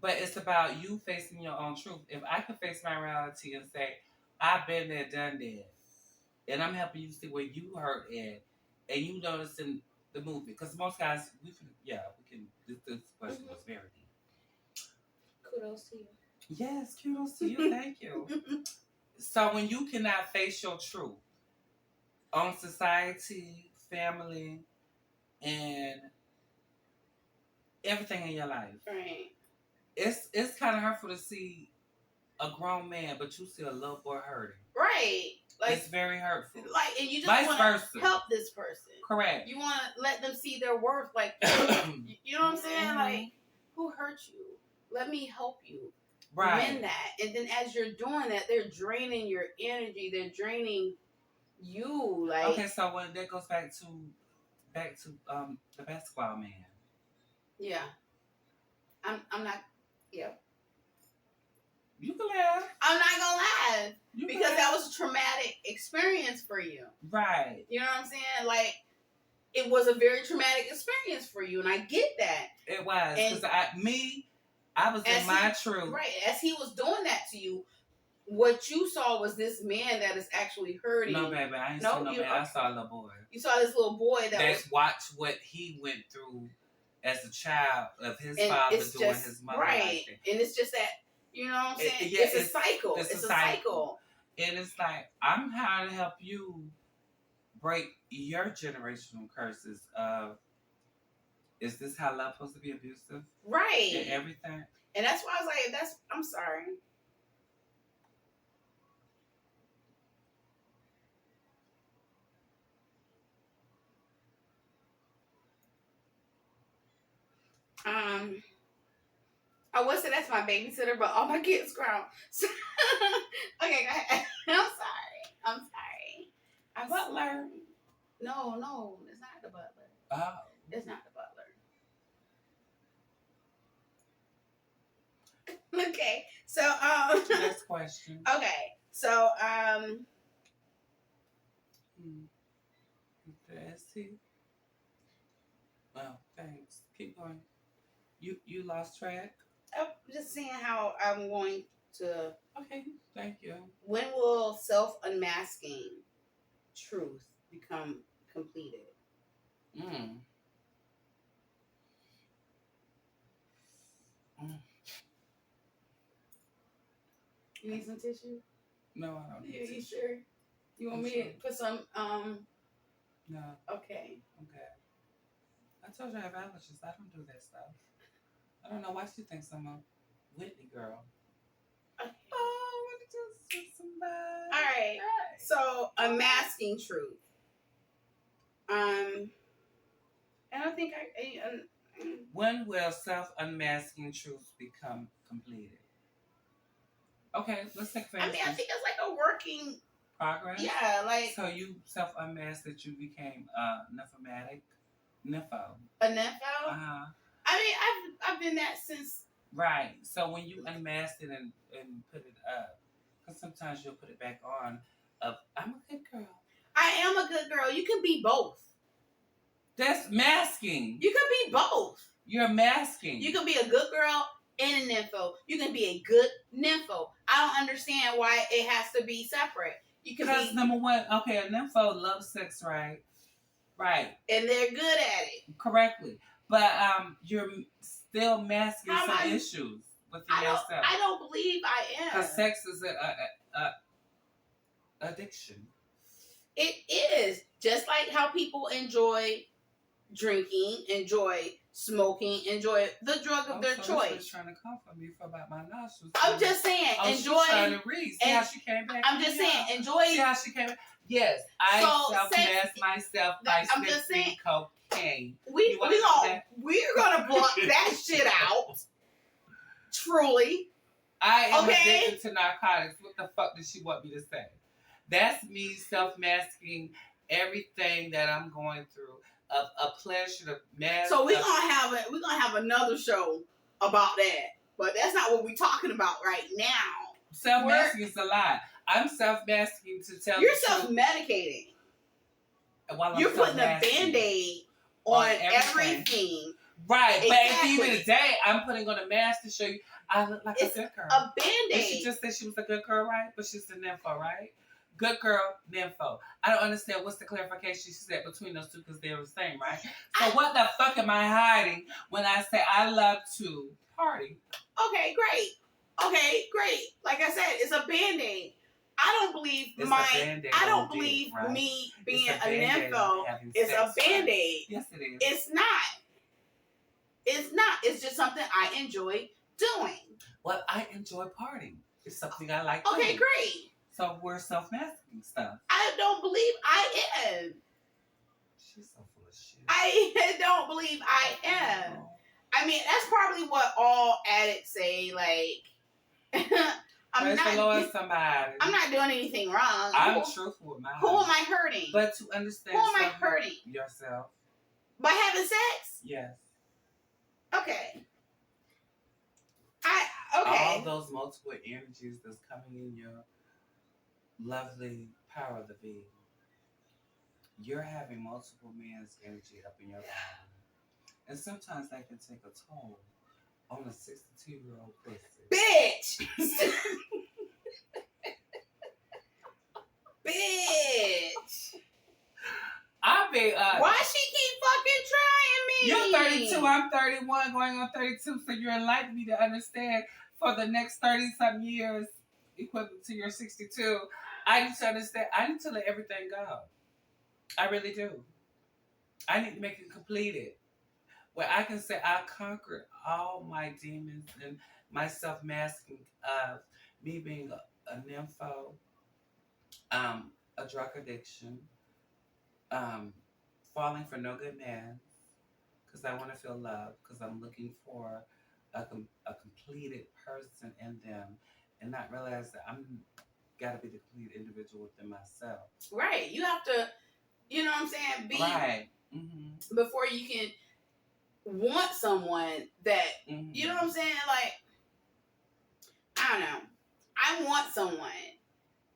[SPEAKER 3] But it's about you facing your own truth. If I could face my reality and say, I've been there, done that, and I'm helping you see where you hurt at, and you noticing the movement. Because most guys, we can. This question was very deep.
[SPEAKER 2] Kudos to you.
[SPEAKER 3] Yes, kudos to you. Thank you. So when you cannot face your truth on society, family, and everything in your life,
[SPEAKER 2] right?
[SPEAKER 3] It's kind of hurtful to see a grown man, but you see a little boy hurting.
[SPEAKER 2] Right. Like,
[SPEAKER 3] it's very hurtful.
[SPEAKER 2] Like, and you just want to help this person.
[SPEAKER 3] Correct.
[SPEAKER 2] You want to let them see their worth. Like, you know what I'm saying? Like, who hurt you? Let me help you
[SPEAKER 3] Right.
[SPEAKER 2] win that. And then as you're doing that, they're draining your energy. They're draining you. Like,
[SPEAKER 3] Okay, so when that goes back to the basketball man.
[SPEAKER 2] yeah, I'm not. Yeah,
[SPEAKER 3] You can laugh.
[SPEAKER 2] I'm not gonna lie
[SPEAKER 3] You can
[SPEAKER 2] because
[SPEAKER 3] laugh.
[SPEAKER 2] that was a traumatic experience for you.
[SPEAKER 3] Right.
[SPEAKER 2] You know what I'm saying? Like, it was a very traumatic experience for you, and I get that.
[SPEAKER 3] It was
[SPEAKER 2] And-
[SPEAKER 3] because I was in my truth.
[SPEAKER 2] Right, as he was doing that to you, what you saw was this man that is actually hurting.
[SPEAKER 3] No, baby, I ain't
[SPEAKER 2] No,
[SPEAKER 3] see no
[SPEAKER 2] you-
[SPEAKER 3] man. I saw a little boy.
[SPEAKER 2] You saw this little boy that was,
[SPEAKER 3] That's watched what he went through as a child of his
[SPEAKER 2] and
[SPEAKER 3] father
[SPEAKER 2] it's
[SPEAKER 3] doing
[SPEAKER 2] just
[SPEAKER 3] his mother
[SPEAKER 2] right,
[SPEAKER 3] like that.
[SPEAKER 2] and it's just that, you know what I'm saying?
[SPEAKER 3] Yeah,
[SPEAKER 2] it's a cycle.
[SPEAKER 3] it's
[SPEAKER 2] It's
[SPEAKER 3] a
[SPEAKER 2] a cycle.
[SPEAKER 3] And it's like, I'm here to help you break your generational curses of, is this how love supposed to be abusive?
[SPEAKER 2] Right.
[SPEAKER 3] And everything.
[SPEAKER 2] And that's why I was like, I'm sorry. I would say that's my babysitter, but all my kids grown. So, okay, go ahead. I'm sorry. I'm
[SPEAKER 3] Butler.
[SPEAKER 2] sorry. No, it's not the butler.
[SPEAKER 3] Oh.
[SPEAKER 2] It's not the butler. Okay, so
[SPEAKER 3] Next question.
[SPEAKER 2] okay, so
[SPEAKER 3] The ST. Oh, thanks. Keep going. You lost track?
[SPEAKER 2] I'm just seeing how I'm going to.
[SPEAKER 3] Okay, thank you.
[SPEAKER 2] When will self-unmasking truth become completed? You need some tissue?
[SPEAKER 3] No, I don't need
[SPEAKER 2] You
[SPEAKER 3] to.
[SPEAKER 2] sure? You want
[SPEAKER 3] I'm
[SPEAKER 2] me
[SPEAKER 3] sure.
[SPEAKER 2] to put some?
[SPEAKER 3] No,
[SPEAKER 2] Okay.
[SPEAKER 3] okay. I told you I have allergies. I don't do that stuff. I don't know why she thinks I'm a Whitney girl.
[SPEAKER 2] Okay.
[SPEAKER 3] Oh, what did you with somebody?
[SPEAKER 2] All right. So unmasking truth. I don't think
[SPEAKER 3] When will self-unmasking truth become completed? Okay, let's take for
[SPEAKER 2] I mean, I
[SPEAKER 3] instance,
[SPEAKER 2] think it's like a working.
[SPEAKER 3] progress.
[SPEAKER 2] Yeah, like
[SPEAKER 3] So you self-unmasked that you became nymphomatic. Nympho.
[SPEAKER 2] a nympho.
[SPEAKER 3] Uh-huh.
[SPEAKER 2] I mean, I've been that since.
[SPEAKER 3] Right. So when you unmasked it and put it up, because sometimes you'll put it back on, I'm a good girl.
[SPEAKER 2] I am a good girl. You can be both.
[SPEAKER 3] That's masking.
[SPEAKER 2] You can be both.
[SPEAKER 3] You're masking.
[SPEAKER 2] You can be a good girl and a nympho. You can be a good nympho. I don't understand why it has to be separate. You can
[SPEAKER 3] Because
[SPEAKER 2] be,
[SPEAKER 3] number one, okay, a nympho loves sex, right? Right.
[SPEAKER 2] and they're good at it.
[SPEAKER 3] Correctly. But you're still masking
[SPEAKER 2] How am
[SPEAKER 3] some
[SPEAKER 2] I-
[SPEAKER 3] issues within yourself.
[SPEAKER 2] I don't believe I am.
[SPEAKER 3] Because sex is a addiction.
[SPEAKER 2] It is just like how people enjoy drinking, enjoy smoking, enjoy the drug of their
[SPEAKER 3] So
[SPEAKER 2] choice.
[SPEAKER 3] She's trying to comfort me for about my nostrils.
[SPEAKER 2] I'm just saying,
[SPEAKER 3] Oh, she's trying
[SPEAKER 2] enjoy.
[SPEAKER 3] to read. See how she came back?
[SPEAKER 2] I'm just saying,
[SPEAKER 3] See
[SPEAKER 2] enjoy.
[SPEAKER 3] how she came back? Yes, I
[SPEAKER 2] So,
[SPEAKER 3] self-mask myself by
[SPEAKER 2] I'm just
[SPEAKER 3] sniffing
[SPEAKER 2] saying-
[SPEAKER 3] cocaine.
[SPEAKER 2] We're
[SPEAKER 3] You wanna do
[SPEAKER 2] gonna block that shit out. Truly.
[SPEAKER 3] I am
[SPEAKER 2] Okay.
[SPEAKER 3] addicted to narcotics. What the fuck does she want me to say? That's me self-masking everything that I'm going through. A pleasure to mask.
[SPEAKER 2] So we're gonna have another show about that. But that's not what we're talking about right now.
[SPEAKER 3] Self-masking is a lie. I'm self-masking to tell
[SPEAKER 2] You're
[SPEAKER 3] the truth
[SPEAKER 2] self-medicating.
[SPEAKER 3] while I'm
[SPEAKER 2] You're putting a
[SPEAKER 3] self-masking.
[SPEAKER 2] Band-Aid on
[SPEAKER 3] everything.
[SPEAKER 2] everything.
[SPEAKER 3] Right, but at the end
[SPEAKER 2] Exactly.
[SPEAKER 3] of the day, I'm putting on a mask to show you I look like
[SPEAKER 2] It's
[SPEAKER 3] a good girl.
[SPEAKER 2] A
[SPEAKER 3] Did she
[SPEAKER 2] Band-Aid.
[SPEAKER 3] just say she was a good girl, right? But she's a nympho, right? Good girl, nympho. I don't understand what's the clarification she said between those two because they're the same, right? So what the fuck am I hiding when I say I love to party?
[SPEAKER 2] Okay, great. Like I said, it's a Band-Aid. I don't believe
[SPEAKER 3] It's a
[SPEAKER 2] my.
[SPEAKER 3] Band-Aid
[SPEAKER 2] I
[SPEAKER 3] on
[SPEAKER 2] don't
[SPEAKER 3] dick,
[SPEAKER 2] believe
[SPEAKER 3] right?
[SPEAKER 2] me being
[SPEAKER 3] It's
[SPEAKER 2] a
[SPEAKER 3] Band-Aid
[SPEAKER 2] nympho
[SPEAKER 3] on having
[SPEAKER 2] is a
[SPEAKER 3] sex, right?
[SPEAKER 2] Band-Aid.
[SPEAKER 3] Yes, it is.
[SPEAKER 2] It's not. It's not. It's just something I enjoy doing.
[SPEAKER 3] Well, I enjoy partying. It's something I like
[SPEAKER 2] Okay,
[SPEAKER 3] doing.
[SPEAKER 2] great.
[SPEAKER 3] So we're self-masking stuff.
[SPEAKER 2] I don't believe I am.
[SPEAKER 3] She's so full of shit.
[SPEAKER 2] I don't believe I am. I mean, that's probably what all addicts say. Like,
[SPEAKER 3] Praise the Lord, somebody.
[SPEAKER 2] I'm not doing anything wrong.
[SPEAKER 3] I'm truthful with mine.
[SPEAKER 2] Who am I hurting?
[SPEAKER 3] But to understand
[SPEAKER 2] who am I hurting?
[SPEAKER 3] Yourself.
[SPEAKER 2] By having sex?
[SPEAKER 3] Yes.
[SPEAKER 2] Okay. Okay.
[SPEAKER 3] All those multiple energies that's coming in your lovely power of the being. You're having multiple men's energy up in your body. And sometimes that can take a toll on a 62-year-old pussy.
[SPEAKER 2] Bitch! Bitch!
[SPEAKER 3] I be
[SPEAKER 2] why she keep fucking trying me?
[SPEAKER 3] You're 32, I'm 31, going on 32, so you're enlightening me to understand for the next 30-some years, equivalent to your 62, I need to understand, I need to let everything go. I really do. I need to make it completed. Where I can say I conquered all my demons and my self-masking of me being a nympho, a drug addiction, falling for no good man, because I want to feel love, because I'm looking for a completed person in them, and not realize that I'm got to be the complete individual within myself.
[SPEAKER 2] Right. You have to, you know what I'm saying? Be
[SPEAKER 3] right. Mm-hmm.
[SPEAKER 2] Before you can want someone that, you know what I'm saying? Like, I don't know. I want someone,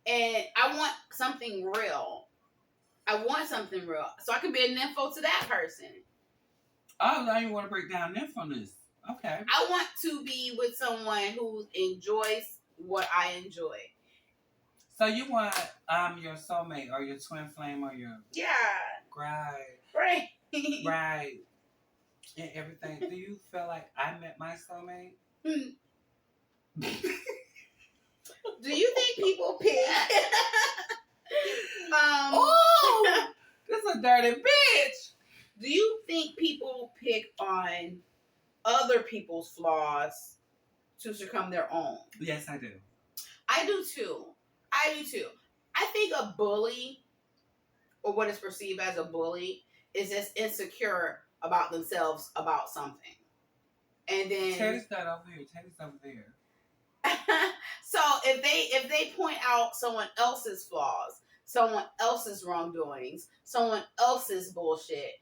[SPEAKER 2] and I want something real. I want something real, so I can be a nympho to that person.
[SPEAKER 3] Oh, now you want to break down nymphonas. Okay.
[SPEAKER 2] I want to be with someone who enjoys what I enjoy.
[SPEAKER 3] So you want your soulmate or your twin flame or your right. And everything. Do you feel like I met my soulmate?
[SPEAKER 2] Do you think people pick?
[SPEAKER 3] Oh, this is a dirty bitch.
[SPEAKER 2] Do you think people pick on other people's flaws to succumb their own?
[SPEAKER 3] Yes, I do.
[SPEAKER 2] I do too. I think a bully, or what is perceived as a bully, is just insecure about themselves about something. And then
[SPEAKER 3] Teddy's not over here. Teddy's over there.
[SPEAKER 2] So if they point out someone else's flaws, someone else's wrongdoings, someone else's bullshit,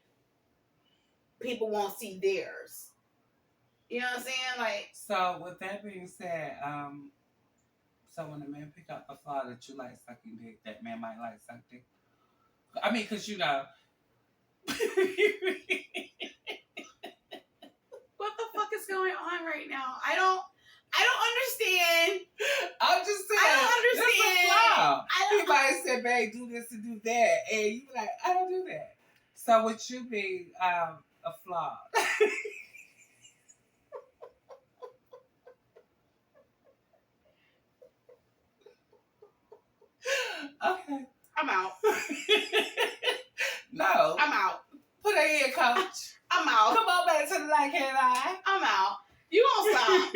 [SPEAKER 2] people won't see theirs. You know what I'm saying? Like,
[SPEAKER 3] so with that being said, so when a man pick up a flaw that you like sucking dick, that man might like sucking dick. I mean, because you know.
[SPEAKER 2] What the fuck is going on right now? I don't understand.
[SPEAKER 3] I'm just saying.
[SPEAKER 2] I don't understand.
[SPEAKER 3] He might say, babe, do this and do that. And you be like, I don't do that. So would you be a flaw? Okay.
[SPEAKER 2] I'm out.
[SPEAKER 3] No.
[SPEAKER 2] I'm out.
[SPEAKER 3] Put her in, coach.
[SPEAKER 2] I'm out.
[SPEAKER 3] Come on back to the light, can't lie.
[SPEAKER 2] I'm out. You gonna stop.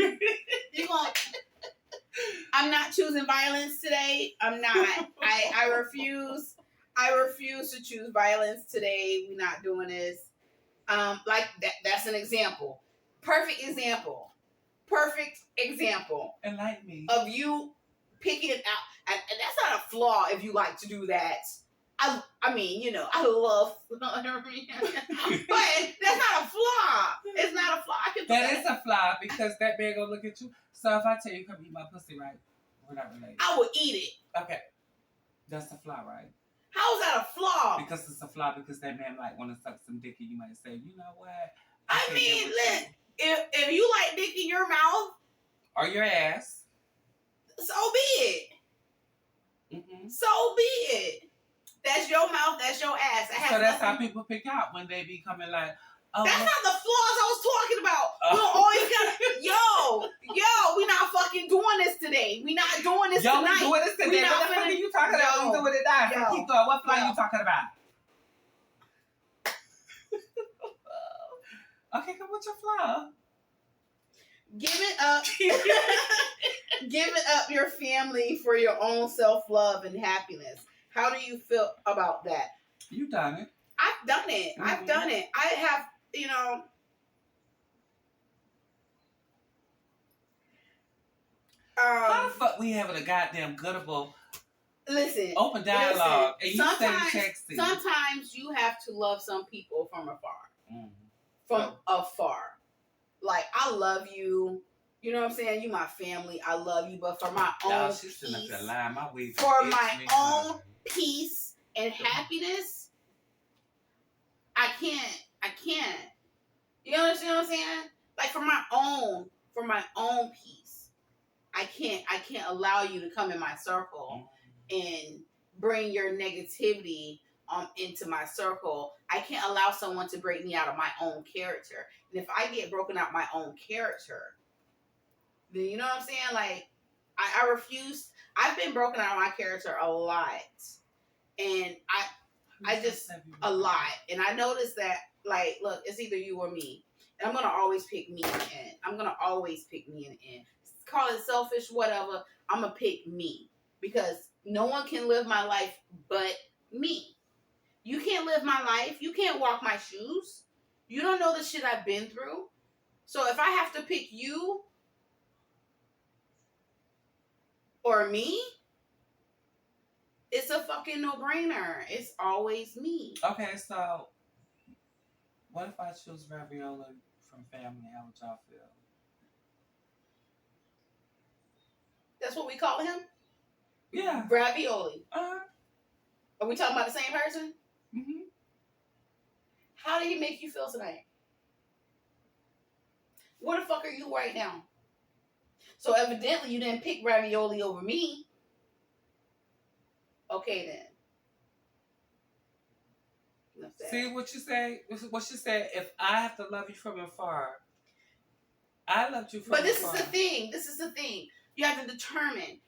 [SPEAKER 2] I'm not choosing violence today. I'm not. I refuse. I refuse to choose violence today. We're not doing this. Like that's an example. Perfect example.
[SPEAKER 3] Enlighten me.
[SPEAKER 2] Of you picking it out. And that's not a flaw if you like to do that. I mean, you know, I love, but that's not a flaw. It's not a flaw.
[SPEAKER 3] That is a flaw because that man gonna look at you. So if I tell you come eat my pussy, right? We're not related.
[SPEAKER 2] I would eat it.
[SPEAKER 3] Okay. That's a flaw, right?
[SPEAKER 2] How is that a flaw?
[SPEAKER 3] Because it's a flaw because that man might want to suck some dick and you might say, you know what?
[SPEAKER 2] I mean, look, if you like dick in your mouth.
[SPEAKER 3] Or your ass.
[SPEAKER 2] So be it.
[SPEAKER 3] Mm-hmm.
[SPEAKER 2] So be it. That's your mouth, that's your ass.
[SPEAKER 3] So that's how people pick out when they be coming like, oh.
[SPEAKER 2] That's not the flaws I was talking about. We'll always yo, we not fucking doing this today. We not doing this tonight.
[SPEAKER 3] We doing this today. What the fuck are you talking about? We doing it now. So keep going. What flaw are you talking about? Okay, come with your flaw.
[SPEAKER 2] Give it up. Give it up your family for your own self-love and happiness. How do you feel about that?
[SPEAKER 3] You done it.
[SPEAKER 2] I've done it.
[SPEAKER 3] Mm-hmm.
[SPEAKER 2] I've done it. I have, you know,
[SPEAKER 3] How the fuck we having a goddamn goodable
[SPEAKER 2] Listen,
[SPEAKER 3] open dialogue and you say
[SPEAKER 2] sometimes,
[SPEAKER 3] texting?
[SPEAKER 2] sometimes you have to love some people from afar.
[SPEAKER 3] Mm.
[SPEAKER 2] From afar. Like, I love you. You know what I'm saying? You my family. I love you. But for my own peace, for my own peace and happiness, I can't. You understand what I'm saying? Like, for my own peace, I can't allow you to come in my circle and bring your negativity into my circle. I can't allow someone to break me out of my own character. And if I get broken out my own character, then you know what I'm saying? Like, I refuse. I've been broken out of my character a lot. And I just, a lot. And I noticed that, like, look, it's either you or me. And I'm going to always pick me in the end. I'm going to always pick me in the end. Call it selfish, whatever. I'm going to pick me. Because no one can live my life but me. You can't live my life. You can't walk my shoes. You don't know the shit I've been through. So if I have to pick you or me, it's a fucking no-brainer. It's always me.
[SPEAKER 3] Okay, so what if I choose ravioli from family? How would y'all feel?
[SPEAKER 2] That's what we call him?
[SPEAKER 3] Yeah.
[SPEAKER 2] Ravioli.
[SPEAKER 3] Uh-huh.
[SPEAKER 2] Are we talking about the same person?
[SPEAKER 3] Mm-hmm.
[SPEAKER 2] How did he make you feel tonight? Where the fuck are you right now? So evidently you didn't pick ravioli over me. Okay then.
[SPEAKER 3] See what you say? What she said, if I have to love you from afar, I loved you from afar.
[SPEAKER 2] But this is the thing. This is the thing. You have to determine,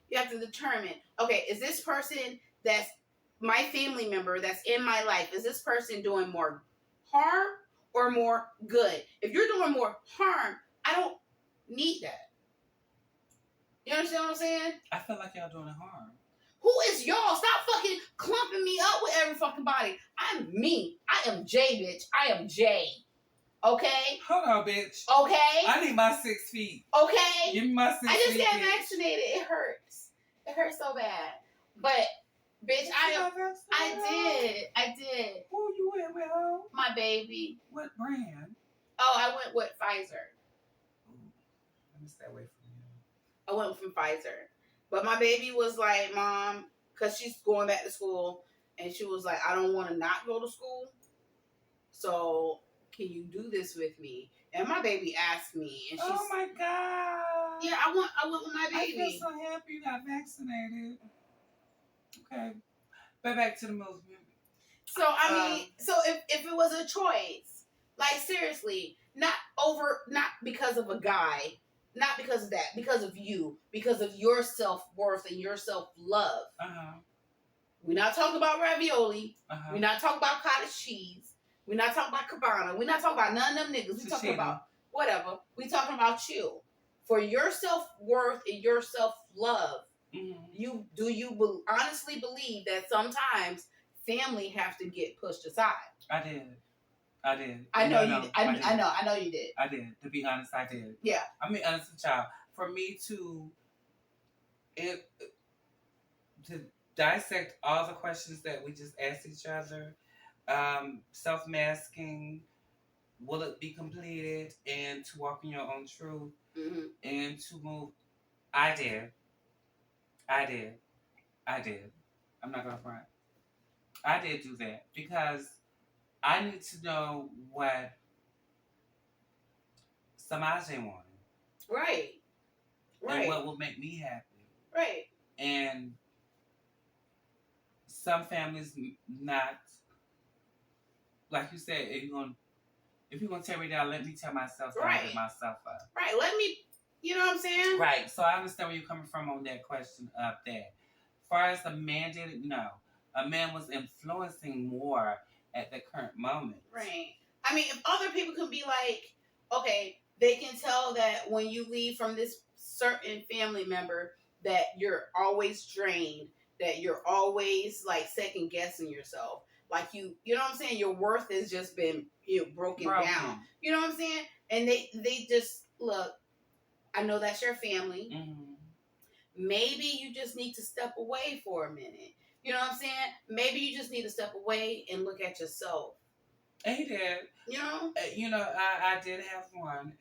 [SPEAKER 2] okay, is this person that's my family member that's in my life, is this person doing more harm or more good? If you're doing more harm, I don't need that. You understand what I'm saying?
[SPEAKER 3] I feel like y'all doing harm.
[SPEAKER 2] Who is y'all? Stop fucking clumping me up with every fucking body. I'm me. I am Jay, bitch. I am Jay. Okay?
[SPEAKER 3] Hold on, bitch.
[SPEAKER 2] Okay?
[SPEAKER 3] I need my 6 feet.
[SPEAKER 2] Okay?
[SPEAKER 3] Give me my 6 feet.
[SPEAKER 2] I just got vaccinated. It hurts. It hurts so bad. But, bitch, I did.
[SPEAKER 3] Who you went with, ho?
[SPEAKER 2] My baby.
[SPEAKER 3] What brand?
[SPEAKER 2] Oh, I went with Pfizer.
[SPEAKER 3] Ooh, let me stay away from you.
[SPEAKER 2] I went from Pfizer. But my baby was like, Mom, because she's going back to school, and she was like, I don't want to not go to school. So, can you do this with me? And my baby asked me, and she's,
[SPEAKER 3] oh my God.
[SPEAKER 2] Yeah, I went with my baby.
[SPEAKER 3] I feel so happy you got vaccinated. Okay. But back to the movement.
[SPEAKER 2] So, I mean, so if it was a choice, like, seriously, not because of a guy, not because of that, because of you, because of your self-worth and your self-love.
[SPEAKER 3] Uh-huh.
[SPEAKER 2] We're not talking about ravioli.
[SPEAKER 3] Uh-huh.
[SPEAKER 2] We're not talking about cottage cheese. We're not talking about Cabana. We're not talking about none of them niggas. We're talking about whatever. We're talking about you. For your self-worth and your self-love, you honestly believe that sometimes family have to get pushed aside? I did. I know you did. I know you did.
[SPEAKER 3] I did. To be honest, I did.
[SPEAKER 2] Yeah.
[SPEAKER 3] I mean, honest with y'all. For me to dissect all the questions that we just asked each other, self-masking, will it be completed, and to walk in your own truth, and to move. I did. I'm not gonna front. I did do that because I need to know what Samaj wanted.
[SPEAKER 2] Right.
[SPEAKER 3] And what will make me happy.
[SPEAKER 2] Right.
[SPEAKER 3] And some families not, like you said, if you're gonna tear me down, let me tear myself down and get myself up.
[SPEAKER 2] Right. Let me, you know what I'm saying?
[SPEAKER 3] Right. So I understand where you're coming from on that question of that. As far as the man did it, no. A man was influencing more at the current moment.
[SPEAKER 2] Right. I mean, if other people can be like, okay, they can tell that when you leave from this certain family member that you're always drained, that you're always like second guessing yourself. Like you know what I'm saying? Your worth has just been broken down. You know what I'm saying? And they just, look, I know that's your family. maybe you just need to step away for a minute. You know what I'm saying? Maybe you just need to step away and look at yourself.
[SPEAKER 3] And he did.
[SPEAKER 2] You know?
[SPEAKER 3] I did have one.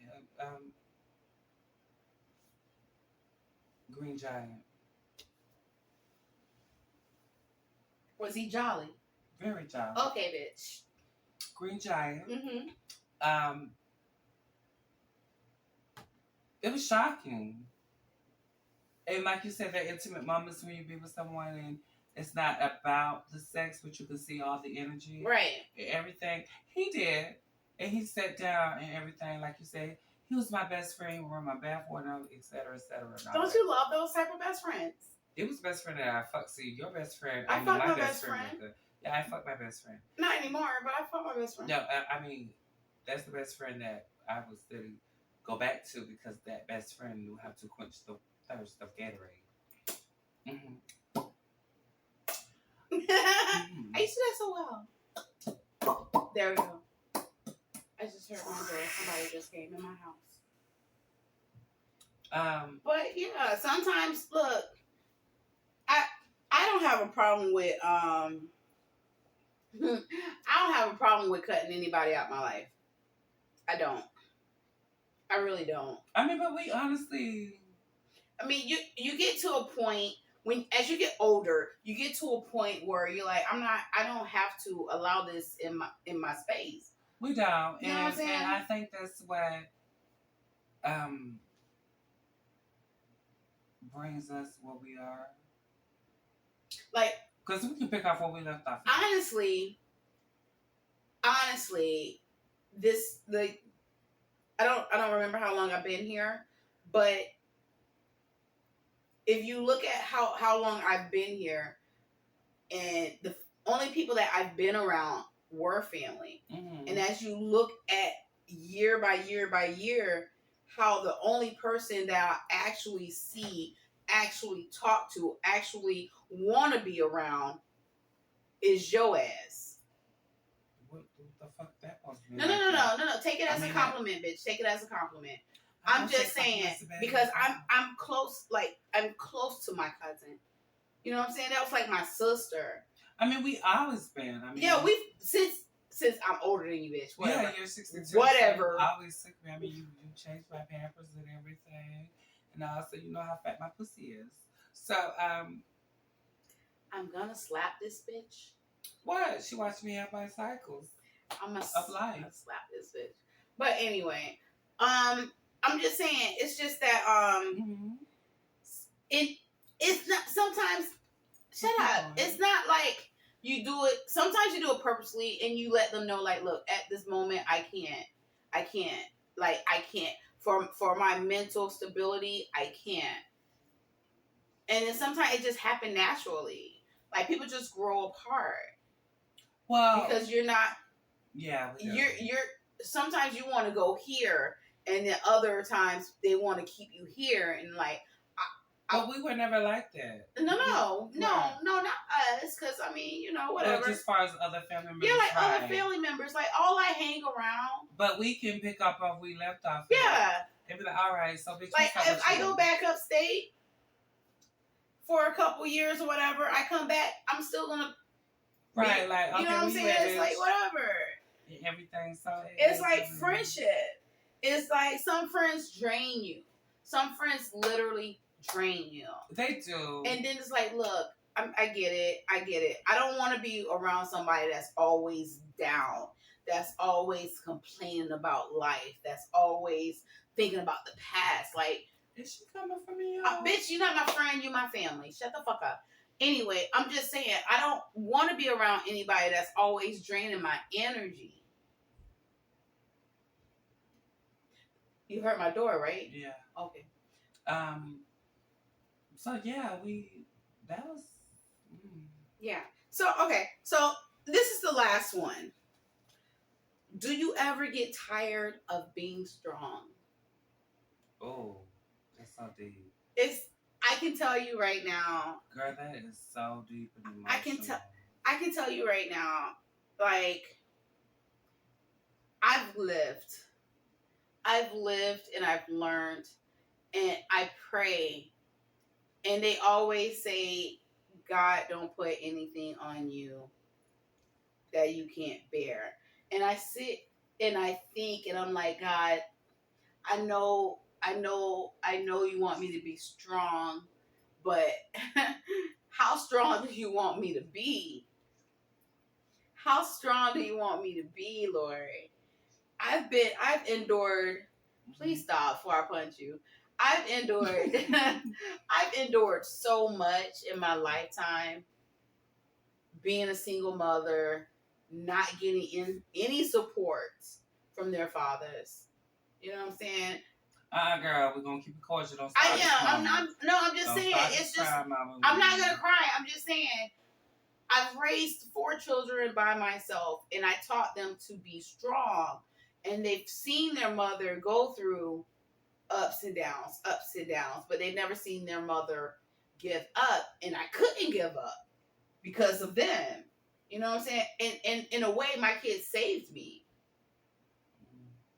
[SPEAKER 3] Green Giant.
[SPEAKER 2] Was he jolly?
[SPEAKER 3] Very jolly.
[SPEAKER 2] Okay, bitch.
[SPEAKER 3] Green Giant.
[SPEAKER 2] Mm-hmm.
[SPEAKER 3] It was shocking. And like you said, the intimate moments when you be with someone and it's not about the sex, but you can see all the energy.
[SPEAKER 2] Right.
[SPEAKER 3] And everything. He did. And he sat down and everything, like you said. He was my best friend. He wore my bath water, et cetera, et cetera.
[SPEAKER 2] Don't you love those type of best friends?
[SPEAKER 3] It was best friend that I fucked. See, your best friend.
[SPEAKER 2] I
[SPEAKER 3] mean,
[SPEAKER 2] fucked
[SPEAKER 3] my
[SPEAKER 2] my best friend.
[SPEAKER 3] Yeah, I fucked my best friend.
[SPEAKER 2] Not anymore, but I fucked my best friend.
[SPEAKER 3] No, I mean, that's the best friend that I would still go back to because that best friend knew how to quench the thirst of Gatorade. Mm-hmm.
[SPEAKER 2] Mm-hmm. I used to do that so well. There we go. I just heard my door. Somebody just came in my house. But yeah, sometimes look, I don't have a problem with I don't have a problem with cutting anybody out my life. I don't. I really don't.
[SPEAKER 3] I mean, but we honestly.
[SPEAKER 2] I mean, you get to a point when, as you get older, you get to a point where you're like, I don't have to allow this in my space.
[SPEAKER 3] We don't.
[SPEAKER 2] You know what I'm saying?
[SPEAKER 3] And I think that's what brings us where we are.
[SPEAKER 2] Like,
[SPEAKER 3] because we can pick off where we left off.
[SPEAKER 2] Honestly, I don't remember how long I've been here, but if you look at how long I've been here, and the only people that I've been around were family.
[SPEAKER 3] Mm-hmm.
[SPEAKER 2] And as you look at year by year by year, how the only person that I actually see, actually talk to, actually want to be around is your ass.
[SPEAKER 3] What the fuck that was?
[SPEAKER 2] No. Take it as a compliment, bitch. Take it as a compliment. I'm just saying, because I'm close, like, I'm close to my cousin. You know what I'm saying? That was like my sister.
[SPEAKER 3] I mean, we always been. I mean,
[SPEAKER 2] yeah, we've since I'm older than you, bitch. Whatever.
[SPEAKER 3] Yeah, you're 62.
[SPEAKER 2] Whatever.
[SPEAKER 3] So always sick me. I mean, you changed my Pampers and everything, and also you know how fat my pussy is. So I'm
[SPEAKER 2] gonna slap this bitch.
[SPEAKER 3] What? She watched me have my cycles.
[SPEAKER 2] I'm gonna
[SPEAKER 3] life.
[SPEAKER 2] slap this bitch. But anyway, I'm just saying, it's just that it's not sometimes. Shut up. It's not like you do it. Sometimes you do it purposely, and you let them know, like, look, at this moment, I can't. For my mental stability, I can't. And then sometimes it just happens naturally. Like, people just grow apart.
[SPEAKER 3] Well,
[SPEAKER 2] because you're not.
[SPEAKER 3] Yeah.
[SPEAKER 2] You're. Sometimes you want to go here, and then other times they want to keep you here, and like.
[SPEAKER 3] But we were never like that.
[SPEAKER 2] No, not us. Because, I mean, you know, whatever.
[SPEAKER 3] But as far as other family members.
[SPEAKER 2] Yeah, like other family members. Like, all I hang around.
[SPEAKER 3] But we can pick up where we left off.
[SPEAKER 2] Yeah.
[SPEAKER 3] And be like, all right, so bitch.
[SPEAKER 2] Like, if I go back upstate for a couple years or whatever, I come back, I'm still going to.
[SPEAKER 3] Right, like, okay,
[SPEAKER 2] you know what I'm saying? It's like, whatever.
[SPEAKER 3] Everything. So
[SPEAKER 2] it's like friendship. It's like some friends drain you. Some friends literally drain you.
[SPEAKER 3] They do.
[SPEAKER 2] And then it's like, look, I get it. I don't want to be around somebody that's always down, that's always complaining about life, that's always thinking about the past. Like,
[SPEAKER 3] is she coming for me?
[SPEAKER 2] Bitch, you're not my friend, you're my family. Shut the fuck up. Anyway, I'm just saying, I don't want to be around anybody that's always draining my energy. You heard my door, right?
[SPEAKER 3] Yeah.
[SPEAKER 2] Okay.
[SPEAKER 3] So yeah, that was.
[SPEAKER 2] Yeah. So okay. So this is the last one. Do you ever get tired of being strong?
[SPEAKER 3] Oh, that's so deep.
[SPEAKER 2] I can tell you right now.
[SPEAKER 3] Girl, that is so deep and emotional.
[SPEAKER 2] I can tell you right now, like, I've lived and I've learned, and I pray And they always say, God don't put anything on you that you can't bear. And I sit and I think, and I'm like, God, I know you want me to be strong, but how strong do you want me to be? How strong do you want me to be, Lord? I've endured. Please stop before I punch you. I've endured, I've endured so much in my lifetime. Being a single mother, not getting in any support from their fathers. You know what I'm saying?
[SPEAKER 3] Girl, we're gonna keep it cordial. Don't
[SPEAKER 2] I
[SPEAKER 3] start
[SPEAKER 2] am.
[SPEAKER 3] this
[SPEAKER 2] I'm just
[SPEAKER 3] Don't
[SPEAKER 2] saying.
[SPEAKER 3] start
[SPEAKER 2] It's
[SPEAKER 3] this
[SPEAKER 2] just.
[SPEAKER 3] crying, Mama.
[SPEAKER 2] I'm not gonna cry. I'm just saying. I've raised 4 children by myself, and I taught them to be strong. And they've seen their mother go through ups and downs, but they've never seen their mother give up. And I couldn't give up because of them. You know what I'm saying? And in a way, my kids saved me.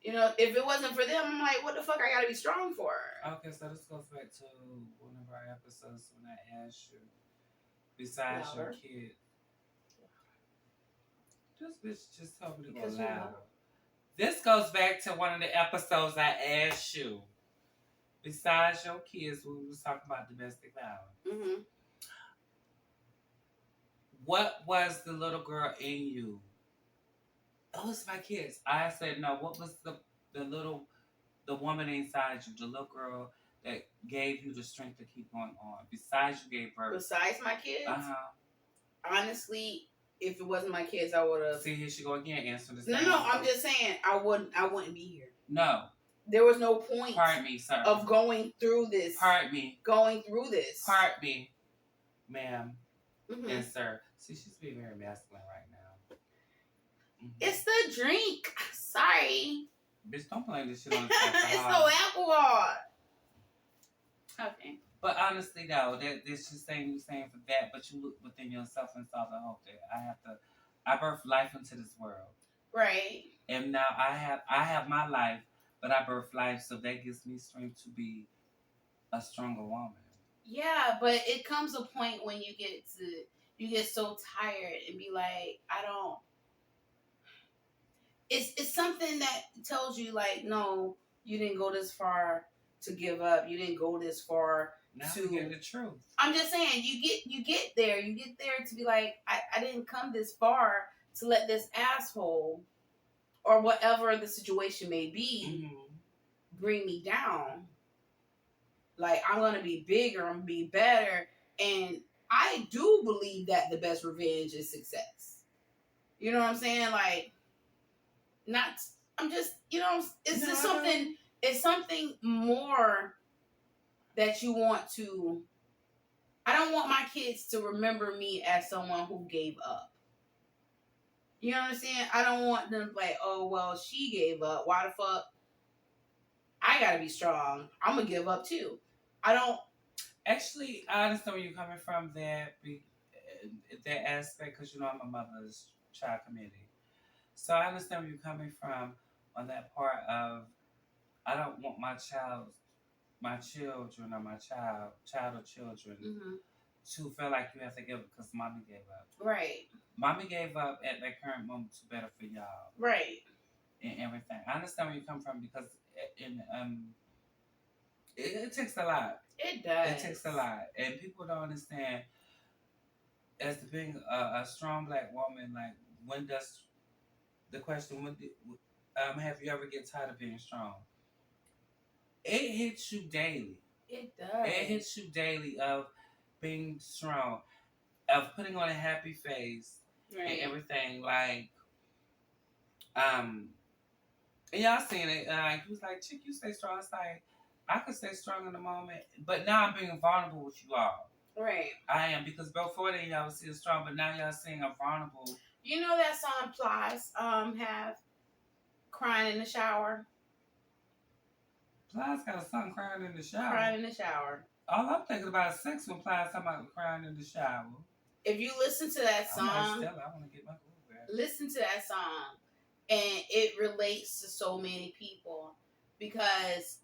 [SPEAKER 2] You know, if it wasn't for them, I'm like, what the fuck I gotta be strong for?
[SPEAKER 3] Okay, so this goes back to one of our episodes when I asked you, besides your kid, this bitch just told me to go loud. This goes back to one of the episodes I asked you, besides your kids, when we was talking about domestic violence.
[SPEAKER 2] Mm-hmm.
[SPEAKER 3] What was the little girl in you? Oh, it's my kids. I said no. What was the woman inside you, the little girl that gave you the strength to keep going on? Besides you gave birth.
[SPEAKER 2] Besides my kids? Honestly, if it wasn't my kids, I would have.
[SPEAKER 3] See, here she go again. Answer this.
[SPEAKER 2] No, I'm just saying I wouldn't be here.
[SPEAKER 3] No.
[SPEAKER 2] There was no point.
[SPEAKER 3] Pardon me, sir.
[SPEAKER 2] Of going through this.
[SPEAKER 3] Pardon me.
[SPEAKER 2] Going through this.
[SPEAKER 3] Pardon me, ma'am.
[SPEAKER 2] Mm-hmm.
[SPEAKER 3] And sir. See, she's being very masculine right now.
[SPEAKER 2] Mm-hmm. It's the drink. Sorry.
[SPEAKER 3] Bitch, don't blame this shit on the
[SPEAKER 2] It's no alcohol. Okay.
[SPEAKER 3] But honestly, though, this just saying for that, but you look within yourself and saw the hope that I birthed life into this world.
[SPEAKER 2] Right.
[SPEAKER 3] And now I have my life, but I birthed life, so that gives me strength to be a stronger woman.
[SPEAKER 2] Yeah, but it comes a point when you get so tired and be like, I don't. It's something that tells you like, no, you didn't go this far to give up. You didn't go this far
[SPEAKER 3] to get the truth.
[SPEAKER 2] I'm just saying, you get there to be like, I didn't come this far to let this asshole or whatever the situation may be bring me down. Like, I'm gonna be bigger, I'm gonna be better, and I do believe that the best revenge is success. You know what I'm saying? Like, it's just something. It's something more that you want to. I don't want my kids to remember me as someone who gave up. You know what I'm saying? I don't want them to be like, oh, well, she gave up. Why the fuck? I gotta be strong. I'm gonna give up too. I don't.
[SPEAKER 3] Actually, I understand where you're coming from that aspect, because I'm a mother's child committee. So I understand where you're coming from on that part of, I don't want my children or my child or children to feel like you have to give up because mommy gave up. Right. Mommy gave up at that current moment to better for y'all. Right. And everything. I understand where you come from because it takes a lot. It does. It takes a lot. And people don't understand, as being a strong black woman, like, when does the question, have you ever get tired of being strong? It hits you daily. It does. It hits you daily of being strong, of putting on a happy face, right, and everything. Like, and y'all seen it. He was like, "Chick, you stay strong." It's like, I could stay strong in the moment, but now I'm being vulnerable with you all. Right. I am, because before then y'all was still strong, but now y'all seeing I'm vulnerable.
[SPEAKER 2] You know that song Plies have Crying in the Shower?
[SPEAKER 3] Plies got a song, Crying in the Shower.
[SPEAKER 2] Crying in the Shower.
[SPEAKER 3] All I'm thinking about is sex when Plies talking about crying in the shower.
[SPEAKER 2] If you listen to that song,
[SPEAKER 3] I want to get my groove back.
[SPEAKER 2] Listen to that song, and it relates to so many people, because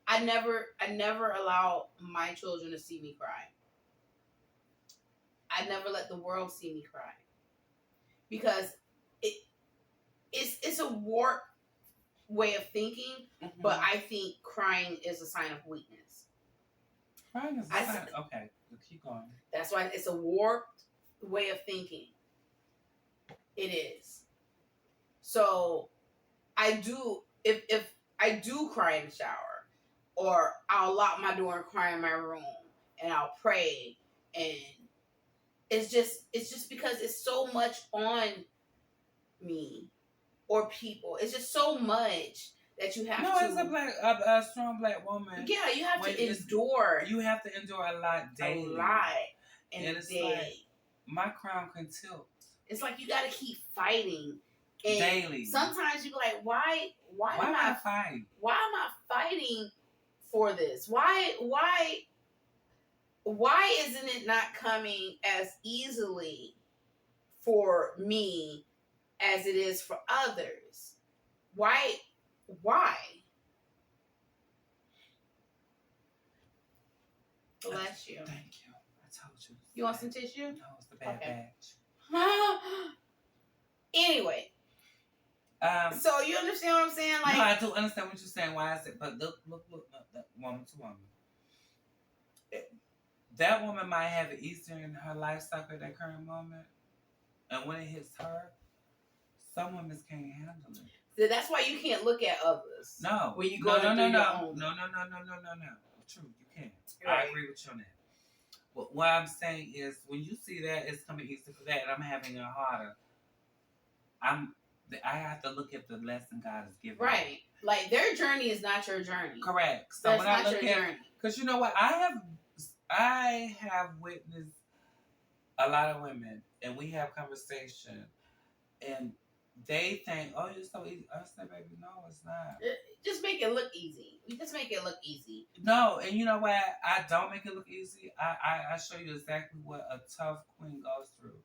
[SPEAKER 2] I never allow my children to see me cry. I never let the world see me cry because it's a warped way of thinking.
[SPEAKER 3] Mm-hmm.
[SPEAKER 2] But I think crying is a sign of weakness.
[SPEAKER 3] Crying is a sign. Okay, keep going.
[SPEAKER 2] That's why it's a warped way of thinking. It is. So I do if I do cry in the shower, or I'll lock my door and cry in my room, and I'll pray, and it's just because it's so much on me or people. It's just so much that you have to.
[SPEAKER 3] No, as a strong black woman.
[SPEAKER 2] Yeah, you have to endure.
[SPEAKER 3] You have to endure a lot daily.
[SPEAKER 2] A lot.
[SPEAKER 3] And it's like, my crown can tilt.
[SPEAKER 2] It's like you got to keep fighting. And
[SPEAKER 3] daily.
[SPEAKER 2] Sometimes you be like, why
[SPEAKER 3] am I fighting?
[SPEAKER 2] Why am I fighting for this? Why isn't it not coming as easily for me as it is for others? Why? Bless you.
[SPEAKER 3] Thank you. I told you.
[SPEAKER 2] You want some tissue?
[SPEAKER 3] No, it's the bad batch.
[SPEAKER 2] Anyway. So you understand what I'm saying? Like,
[SPEAKER 3] no, I do understand what you're saying. Why is it? But look, woman to woman. That woman might have it easier in her life cycle at that current moment, and when it hits her, some women can't handle it.
[SPEAKER 2] So that's why you can't look at others.
[SPEAKER 3] No.
[SPEAKER 2] When you go
[SPEAKER 3] no.
[SPEAKER 2] No.
[SPEAKER 3] True, you can't.
[SPEAKER 2] Right.
[SPEAKER 3] I agree with you on that. But what I'm saying is, when you see that, it's coming easy for that, and I'm having it harder. I have to look at the lesson God has given.
[SPEAKER 2] Right. Like, their journey is not your journey.
[SPEAKER 3] Correct. So
[SPEAKER 2] that's
[SPEAKER 3] when
[SPEAKER 2] not
[SPEAKER 3] I look
[SPEAKER 2] your
[SPEAKER 3] at,
[SPEAKER 2] journey.
[SPEAKER 3] because you know what, I have witnessed a lot of women, and we have conversation, and they think, "Oh, you're so easy." I say, "Baby, no, it's not."
[SPEAKER 2] Just make it look easy. You just make it look easy.
[SPEAKER 3] No, and you know what? I don't make it look easy. I show you exactly what a tough queen goes through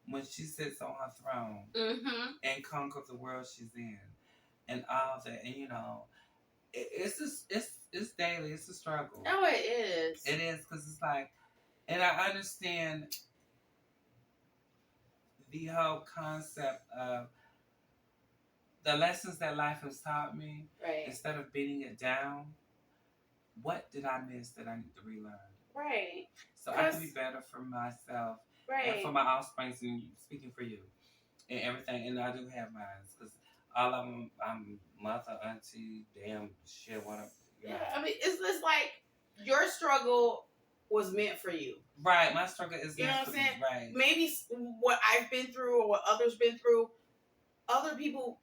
[SPEAKER 3] when she sits on her throne and conquers the world she's in, and all that. And you know, it's daily. It's a struggle.
[SPEAKER 2] No, it is.
[SPEAKER 3] It is, because it's like, and I understand the whole concept of the lessons that life has taught me.
[SPEAKER 2] Right.
[SPEAKER 3] Instead of beating it down, what did I miss that I need to relearn?
[SPEAKER 2] Right.
[SPEAKER 3] So I can be better for myself.
[SPEAKER 2] Right.
[SPEAKER 3] And for my offspring, speaking for you, and everything. And I do have mine, because all of them, I'm mother, auntie, damn shit, whatever.
[SPEAKER 2] Yeah, I mean, it's like your struggle was meant for you.
[SPEAKER 3] Right, my struggle is
[SPEAKER 2] you know
[SPEAKER 3] meant
[SPEAKER 2] what
[SPEAKER 3] for
[SPEAKER 2] I'm saying?
[SPEAKER 3] me. Right.
[SPEAKER 2] Maybe what I've been through or what others been through, other people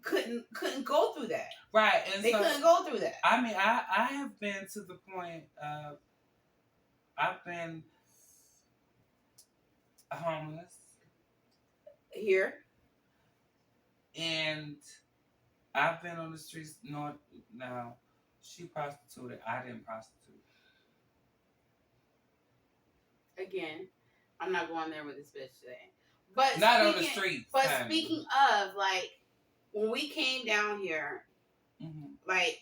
[SPEAKER 2] couldn't go through that.
[SPEAKER 3] Right, and
[SPEAKER 2] they couldn't go through that.
[SPEAKER 3] I mean, I have been to the point of, I've been homeless
[SPEAKER 2] here,
[SPEAKER 3] and I've been on the streets. Now, she prostituted. I didn't prostitute.
[SPEAKER 2] Again, I'm not going there with this bitch today. But
[SPEAKER 3] not on the streets.
[SPEAKER 2] But speaking of, like, when we came down here, like,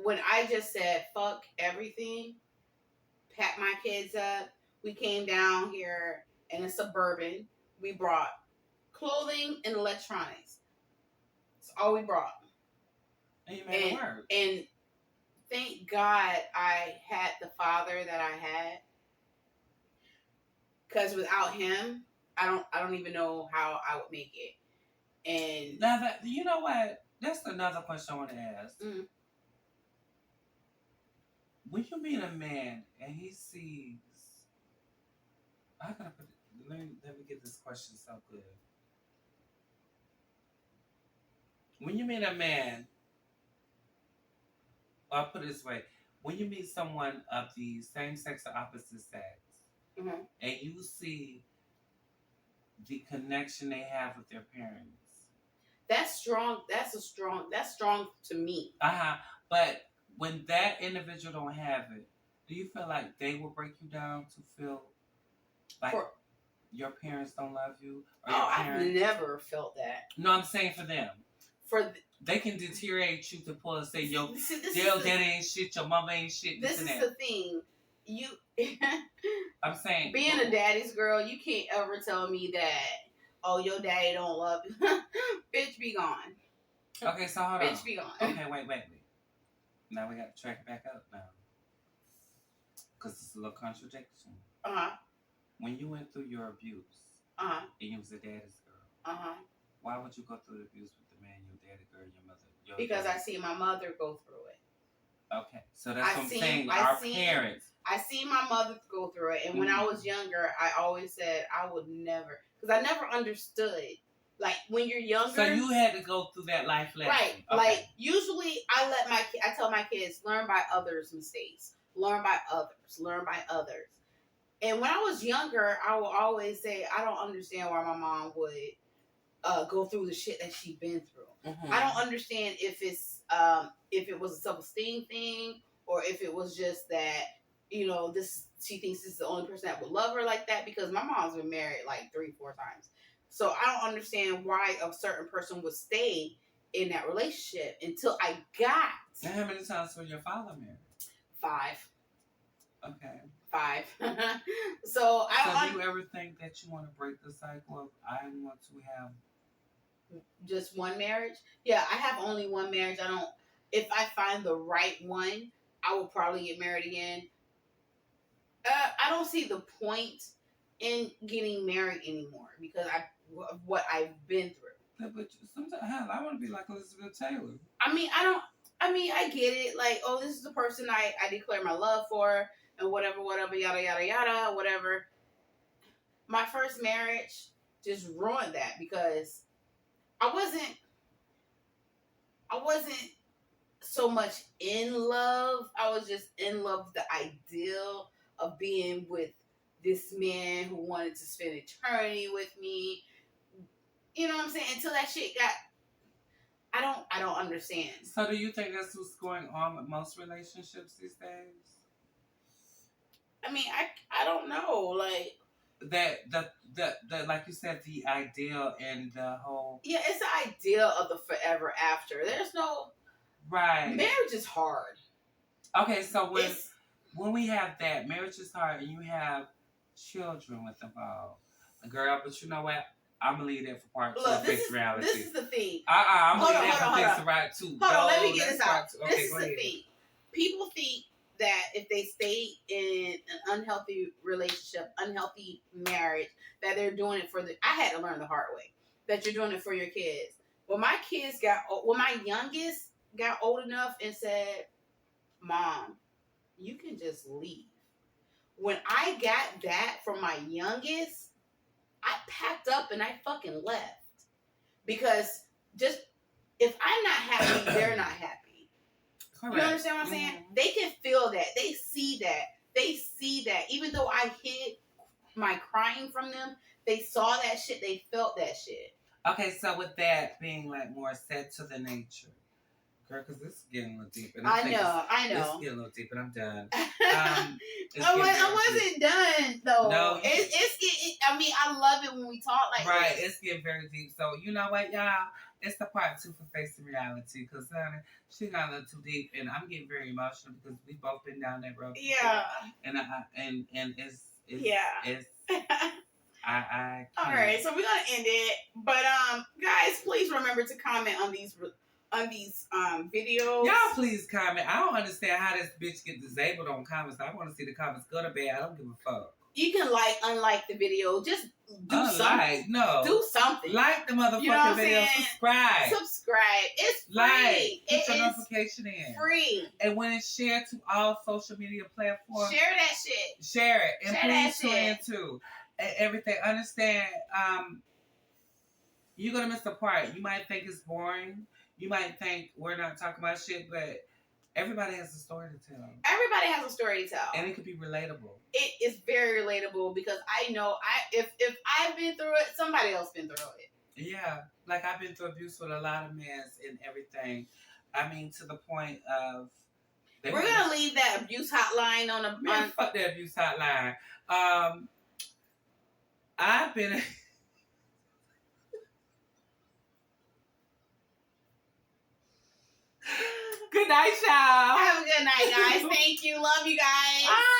[SPEAKER 2] when I just said fuck everything, pack my kids up, we came down here in a Suburban. We brought clothing and electronics. That's all we brought.
[SPEAKER 3] And you made it work.
[SPEAKER 2] And thank God I had the father that I had. Because without him, I don't even know how I would make it. And
[SPEAKER 3] now that, you know what? That's another question I want to ask.
[SPEAKER 2] Mm-hmm.
[SPEAKER 3] When you meet a man and he sees, let me get this question so good. When you meet a man, or I'll put it this way, when you meet someone of the same sex or opposite sex, and you see the connection they have with their parents, that's strong. That's strong to me. But when that individual don't have it, do you feel like they will break you down to feel like your parents don't love you? Or your
[SPEAKER 2] I've never felt that.
[SPEAKER 3] No, I'm saying for them. They can deteriorate you to pull and say, yo,
[SPEAKER 2] See,
[SPEAKER 3] your daddy ain't shit, your mama ain't shit.
[SPEAKER 2] This is the thing. You
[SPEAKER 3] I'm saying
[SPEAKER 2] being a daddy's girl, you can't ever tell me that, oh, your daddy don't love you. Bitch, be gone.
[SPEAKER 3] Okay, so hold on.
[SPEAKER 2] Bitch, be gone.
[SPEAKER 3] Okay, wait. Now we got to track it back up now. Because it's a little contradiction. When you went through your abuse, and you was a daddy's girl, why would you go through the abuse with the man, your daddy girl, your mother?
[SPEAKER 2] Because I see my mother go through it.
[SPEAKER 3] Okay, so that's what I'm saying. Our parents.
[SPEAKER 2] I see my mother go through it, and when I was younger, I always said I would never, because I never understood. Like when you're younger,
[SPEAKER 3] so you had to go through that life lesson,
[SPEAKER 2] right?
[SPEAKER 3] Okay.
[SPEAKER 2] Like usually, I tell my kids, learn by others' mistakes, learn by others. And when I was younger, I would always say, I don't understand why my mom would go through the shit that she'd been through.
[SPEAKER 3] Mm-hmm.
[SPEAKER 2] I don't understand if it was a self-esteem thing, or if it was just that, she thinks this is the only person that would love her like that, because my mom's been married like 3-4 times. So I don't understand why a certain person would stay in that relationship until I got.
[SPEAKER 3] And how many times was your father married?
[SPEAKER 2] 5.
[SPEAKER 3] Okay.
[SPEAKER 2] 5. So
[SPEAKER 3] do you ever think that you want to break the cycle of I want to have
[SPEAKER 2] just one marriage? Yeah, I have only one marriage. If I find the right one, I will probably get married again. I don't see the point in getting married anymore because of what I've been through.
[SPEAKER 3] Yeah, but sometimes, hell, I want to be like Elizabeth Taylor.
[SPEAKER 2] I get it. Like, oh, this is the person I declare my love for, and whatever, yada, yada, yada, whatever. My first marriage just ruined that because I wasn't so much in love. I was just in love with the ideal of being with this man who wanted to spend eternity with me. You know what I'm saying? Until that shit got, I don't understand.
[SPEAKER 3] So do you think that's what's going on with most relationships these days?
[SPEAKER 2] I mean, I don't know. Like
[SPEAKER 3] that like you said, the ideal and the whole.
[SPEAKER 2] Yeah, it's the idea of the forever after. There's no
[SPEAKER 3] right.
[SPEAKER 2] Marriage is hard.
[SPEAKER 3] Okay, so when we have that, marriage is hard, and you have children with involved, girl. But you know what? I'm gonna leave that for part 2 of Face Reality.
[SPEAKER 2] This is the thing.
[SPEAKER 3] I'm gonna leave that for Face Reality 2.
[SPEAKER 2] Hold on, let me get this out.
[SPEAKER 3] Okay,
[SPEAKER 2] this is the thing. People think that if they stay in an unhealthy relationship, unhealthy marriage, that they're doing it I had to learn the hard way, that you're doing it for your kids. When my youngest got old enough and said, Mom, you can just leave. When I got that from my youngest, I packed up and I fucking left. Because just, if I'm not happy, they're not happy. Correct. You understand what I'm saying? Mm-hmm. They can feel that. They see that. Even though I hid my crying from them, they saw that shit. They felt that shit.
[SPEAKER 3] Okay, so with that being like more set to the nature. Girl, because this is getting a little deep. And
[SPEAKER 2] I know.
[SPEAKER 3] This is getting a little deep, and I'm done.
[SPEAKER 2] I wasn't done, though.
[SPEAKER 3] No.
[SPEAKER 2] It's getting, I love it when we talk like
[SPEAKER 3] right,
[SPEAKER 2] this.
[SPEAKER 3] It's getting very deep. So, you know what, y'all? It's the part 2 for Facing Reality. Because, honey, she got a little too deep, and I'm getting very emotional because we both been down that road.
[SPEAKER 2] Yeah.
[SPEAKER 3] And it's
[SPEAKER 2] yeah.
[SPEAKER 3] It's... I
[SPEAKER 2] All right, so we're gonna end it, but guys, please remember to comment on these videos.
[SPEAKER 3] Y'all please comment. I don't understand how this bitch get disabled on comments. I want to see the comments good or bad. I don't give a fuck.
[SPEAKER 2] You can unlike the video. Just do something.
[SPEAKER 3] No.
[SPEAKER 2] Do something.
[SPEAKER 3] Like the motherfucking video. Subscribe.
[SPEAKER 2] It's free.
[SPEAKER 3] Put your notification in.
[SPEAKER 2] Free.
[SPEAKER 3] And when it's shared to all social media platforms,
[SPEAKER 2] share that shit.
[SPEAKER 3] Share it. And please tune in too. And everything. Understand, you're going to miss the part. You might think it's boring. You might think we're not talking about shit, but everybody has a story to tell.
[SPEAKER 2] Everybody has a story to tell.
[SPEAKER 3] And it could be relatable.
[SPEAKER 2] It is very relatable because I know if I've been through it, somebody else been through it.
[SPEAKER 3] Yeah. Like I've been through abuse with a lot of men and everything. I mean, to the point of...
[SPEAKER 2] We're going to leave that abuse hotline on a...
[SPEAKER 3] Man, fuck that abuse hotline. I've been... Good night, y'all.
[SPEAKER 2] Have a good night, guys. Thank you. Love you guys.
[SPEAKER 3] Bye.